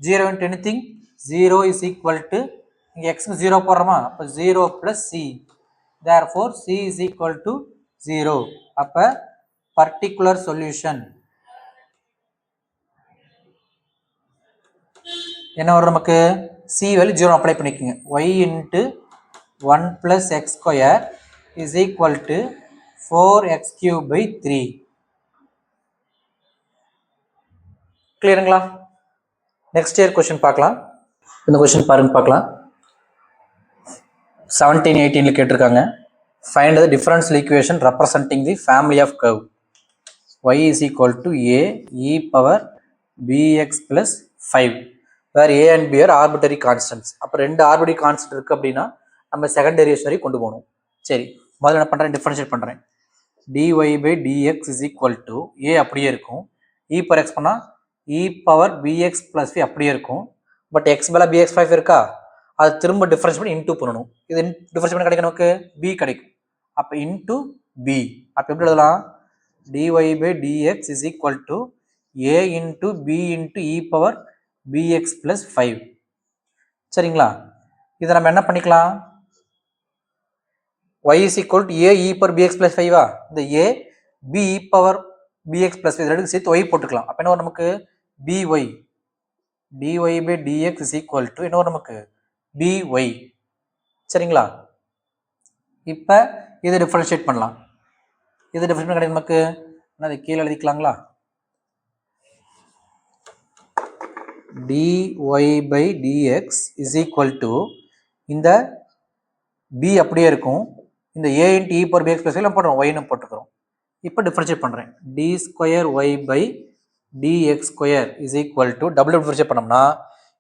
S1: 0 into anything 0 is equal to, இங்கே எக்ஸுக்கு 0 போடுறோமா, அப்போ 0 plus c. therefore c is equal to 0. அப்போ பர்டிகுலர் சொல்யூஷன் என்ன வரும் நமக்கு, c வேல்யூ 0 அப்ளை பண்ணிக்கோங்க. y into 1 plus x square is equal to 4x cube by 3. கிளியருங்களா? நெக்ஸ்ட் இயர் கொஸ்டின் பார்க்கலாம். இந்த கொஸ்டின் பாருங்க பார்க்கலாம். 17, 18 கேட்டிருக்காங்க. Find the differential equation representing the family of curve y is equal to a e power bx plus 5 where a and b are arbitrary constants. அப்போ ரெண்டு arbitrary constant இருக்கு அப்படின்னா நம்ம செகண்ட் டெரிவேஷன் வரை கொண்டு போகணும். சரி, முதல்ல என்ன பண்ணுறேன், டிஃபரன்ஷியேட் பண்ணுறேன். dy by dx is equal to a அப்படியே இருக்கும், e பவர் x பண்ணால் e பவர் bx plus 5 அப்படியே இருக்கும். பட் x மேலே bx 5 இருக்கா, அது திரும்ப டிஃபரன்ஷியேட் பண்ணி இன்டூ பண்ணணும். இது டிஃபரன்ஷியேட் பண்ண கிடைக்கும் நமக்கு b கிடைக்கும். அப்போ இன்டூ b, அப்போ எப்படி எழுதலாம், dy by dx is equal to a into b into e power bx plus 5. சரிங்களா, இதை நம்ம என்ன பண்ணிக்கலாம், y is equal to a e power bx plus 5 இந்த a b e power bx plus 5 ரெண்டுக்கு சேர்த்து y போட்டுக்கலாம். அப்போ என்ன வரும் நமக்கு, by dy by dx is equal to என்ன வரும் நமக்கு by. சரிங்களா, இப்போ இதை டிஃபரன்ஷியேட் பண்ணலாம். இது டிஃபரன்ஷியேட் கிடைக்கும் நமக்கு, அதை கீழே எழுதிக்கலாங்களா, dy by dx is equal to இந்த b அப்படியே இருக்கும், இந்த a into e power bx plus எல்லாம் போடுறோம், y போட்டுக்கிறோம். இப்போ டிஃபரன்ஷியேட் பண்ணுறேன், d square y by dx square is equal to double differentiate பண்ணோம்னா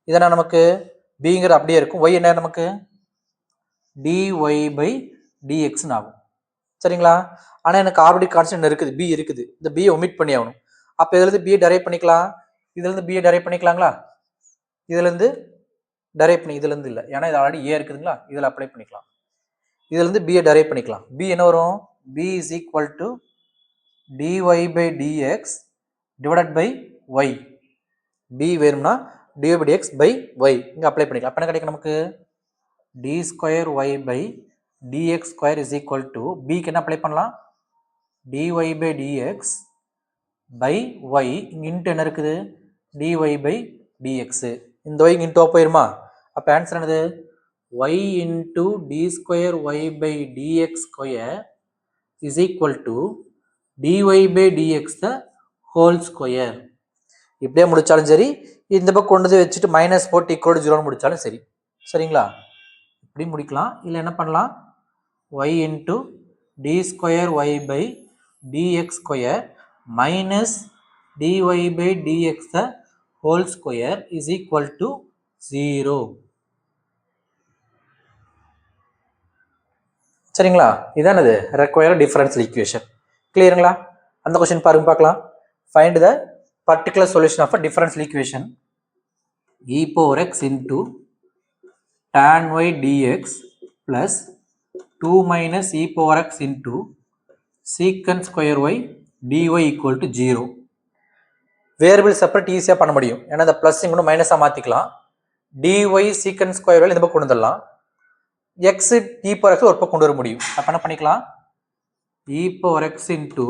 S1: இதனால் நமக்கு bங்கிற அப்படியே இருக்கும், y என்ன நமக்கு dy by dxன்னு ஆகும். சரிங்களா, ஆனால் எனக்கு ஆர்பிட்டரி கான்ஸ்டன்ட் இருக்குது, b இருக்குது, இந்த b ஒமிட் பண்ணி ஆகணும். அப்போ இதுலேருந்து b டெரைவ் பண்ணிக்கலாம், இதுலேருந்து b டெரைவ் பண்ணிக்கலாங்களா, இதுலேருந்து டெரைவ் பண்ணி, இதுலேருந்து இல்லை, ஏன்னா இது ஆல்ரெடி a இருக்குதுங்களா, இதில் அப்ளை பண்ணிக்கலாம். இதுலேருந்து b டெரைவ் பண்ணிக்கலாம். b என்ன வரும், b is equal to dy by dx divided by y. b வேணும்னா dy by dx by y இங்கே அப்ளை பண்ணிக்கலாம். அப்போ என்ன கிடைக்கும் நமக்கு, d square y by dx square is equal to bக்கு என்ன அப்ளை பண்ணலாம், dy by dx by y, இங்கே இன்ட்டு என்ன இருக்குது dy by dx, இந்த y இன்ட்டு போயிருமா, அப்போ ஆன்சர் என்னது y into d square y by dx square is equal to dy by dx the whole square. இப்படியே முடிச்சாலும் சரி, இந்த பக்கம் கொண்டு வந்து வச்சுட்டு மைனஸ் போட்டு ஈக்குவல் 0 முடிச்சாலும் சரி. சரிங்களா, இப்படி முடிக்கலாம். இல்லை என்ன பண்ணலாம், y into d square y by dx square minus dy by dx the whole square is equal to 0. சரிங்களா, இதான் இது ரெக்வயர் டிஃபரன்ஷியல் ஈக்குவேஷன். கிளியருங்களா, அந்த கொஸ்டின் பாருங்க பார்க்கலாம். Find the particular solution of a differential equation e power x into tan y dx plus 2 minus e power x into secant square y dy equal to 0. Variable separate ஈஸியாக பண்ண முடியும், ஏன்னா இந்த plus இங்கே மைனஸாக மாற்றிக்கலாம். dy secant square y இந்த பக்கம் கொண்டு வந்துடலாம், x e power x ஒரு பக்கம் கொண்டு வர முடியும். அப்போ என்ன பண்ணிக்கலாம், e power x into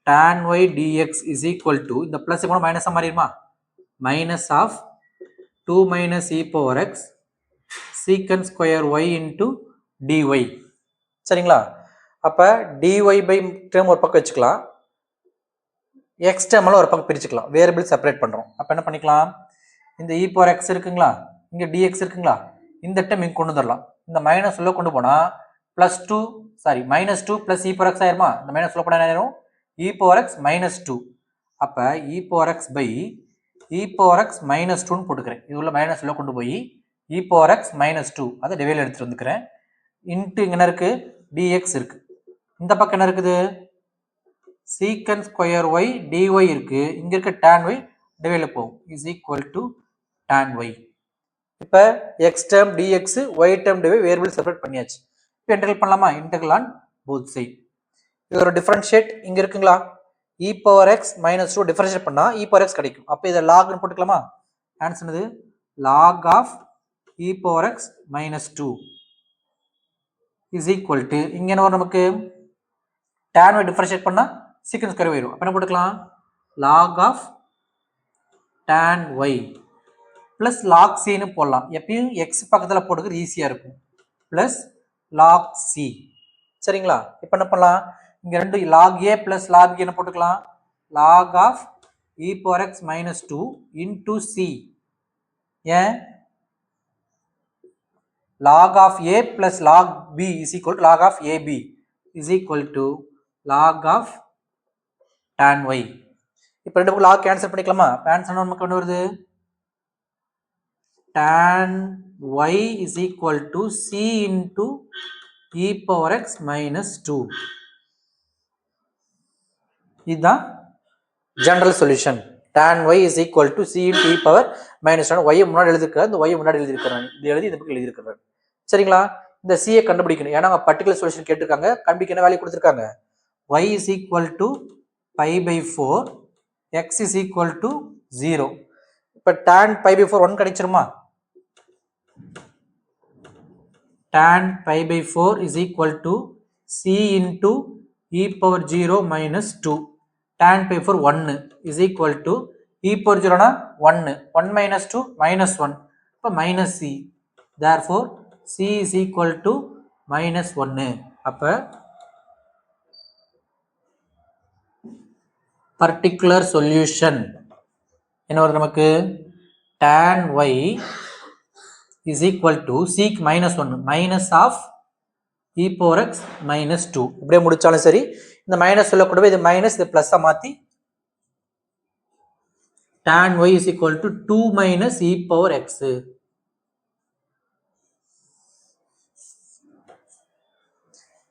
S1: tan y dx is equal to இந்த ப்ளஸ் இங்கே மைனஸாக மாறிடுமா, minus of 2 minus e power x secant square y into dy. சரிங்களா, அப்போ dy by டேர்ம் ஒரு பக்கம் வச்சுக்கலாம், எக்ஸ் டேர்மெல்லாம் ஒரு பக்கம் பிரிச்சுக்கலாம், வேரியபிள் செப்பரேட் பண்ணுறோம். அப்போ என்ன பண்ணிக்கலாம், இந்த e power x இருக்குங்களா, இங்கே dx இருக்குங்களா, இந்த டேர்ம் இங்கே கொண்டு வந்துடலாம். இந்த மைனஸ் உள்ள கொண்டு போனால் -2 ப்ளஸ் e power x ஆயிருமா, இந்த மைனஸ் உள்ள போனால் என்ன ஆயிரும் e power x -2. அப்போ e power x by e power x -2ன்னு போட்டுக்கிறேன், இது உள்ள மைனஸ் உள்ள கொண்டு போய் e power x -2 அதை டிவைல் எடுத்துட்டு வந்துக்கிறேன். இன்ட்டு இங்கே என்ன இருக்குது dx இருக்கு, இந்த பக்கம் என்ன இருக்குது secant square y dy இருக்கு, இங்க இருக்க tan y டிவைல போகும் is equal to tan y. இப்போ x term dx y term dy variable separate பண்ணியாச்சு. இப்போ இன்டெகிரல் பண்ணலாமா, இன்டெகிரல் ஆன் போத் சைடு. இது ஒரு டிஃபரன்ஷியேட் இங்க இருக்குங்களா, e power x -2 டிஃபரன்ஷியேட் பண்ணா e power x கிடைக்கும். அப்போ இதை லாக்னு போட்டுக்கலாமா, ஆன்சர் என்னது log of e power x -2 is equal to இங்க என்ன வரும் நமக்கு tan y டிஃபரன்ஷியேட் பண்ணா secant square y வரும். அப்போ என்ன போட்டுக்கலாம் log of tan y plus log c ன்னு போடலாம், எப்பயும் x பக்கத்தில் போட்டுக்கிறது ஈஸியாக இருக்கும், plus log c. சரிங்களா, இப்போ என்ன பண்ணலாம், இங்கே ரெண்டு log a plus log b என்ன போட்டுக்கலாம், log of e power x -2 into c. ஏன் log of a plus log b is equal to log of ab is equal to log of tan y. இப்போ ரெண்டு பக்கம் log cancel பண்ணிக்கலாமா? Answer நமக்கு என்ன வருது? tan y is equal to c into e power x minus 2. இதுதான் general solution. tan y is equal to c into e power minus 1. y முன்னாடி எழுதிருக்காரு, இந்த y முன்னாடி எழுதிருக்காரு, இது எழுதி இந்த பக்கம் எழுதிருக்காரு. சரிங்களா? இந்த c கண்டுபிடிக்கணும். ஏன்னா பர்டிகுலர் சொல்யூஷன் கேட்டிருக்காங்க. கண்டுபிடிக்க என்ன வேல்யூ கொடுத்திருக்காங்க? y is equal to pi by 4, x is equal to 0. இப்போ tan pi by 4 1 கிடைச்சிருமா? tan pi by 4 is equal to c into e power 0 minus 2. tan pi 4 1 is equal to e power 0 na 1. 1 minus 2 minus 1. இப்போ minus c. Therefore c is equal to minus 1. அப்போ particular solution என்ன வருது நமக்கு? tan y is equal to c minus 1 minus of e power x minus 2. இப்படியே முடிச்சாலும் சரி, இந்த minus சொல்ல கூடவே இது மைனஸ் இது பிளஸ் மாத்தி tan y is equal to 2 minus e power x.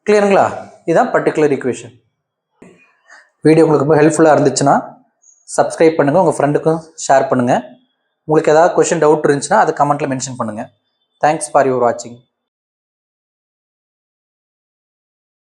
S1: கிளியருங்களா? இதுதான் பர்டிகுலர் ஈக்குவேஷன். வீடியோ உங்களுக்கு ரொம்ப ஹெல்ப்ஃபுல்லாக இருந்துச்சுன்னா சப்ஸ்கிரைப் பண்ணுங்கள், உங்கள் ஃப்ரெண்டுக்கும் ஷேர் பண்ணுங்கள். உங்களுக்கு ஏதாவது கொஷின் டவுட் இருந்துச்சுன்னா அதை கமெண்ட்டில் மென்ஷன் பண்ணுங்கள். தேங்க்ஸ் ஃபார் யுவர் வாட்சிங்.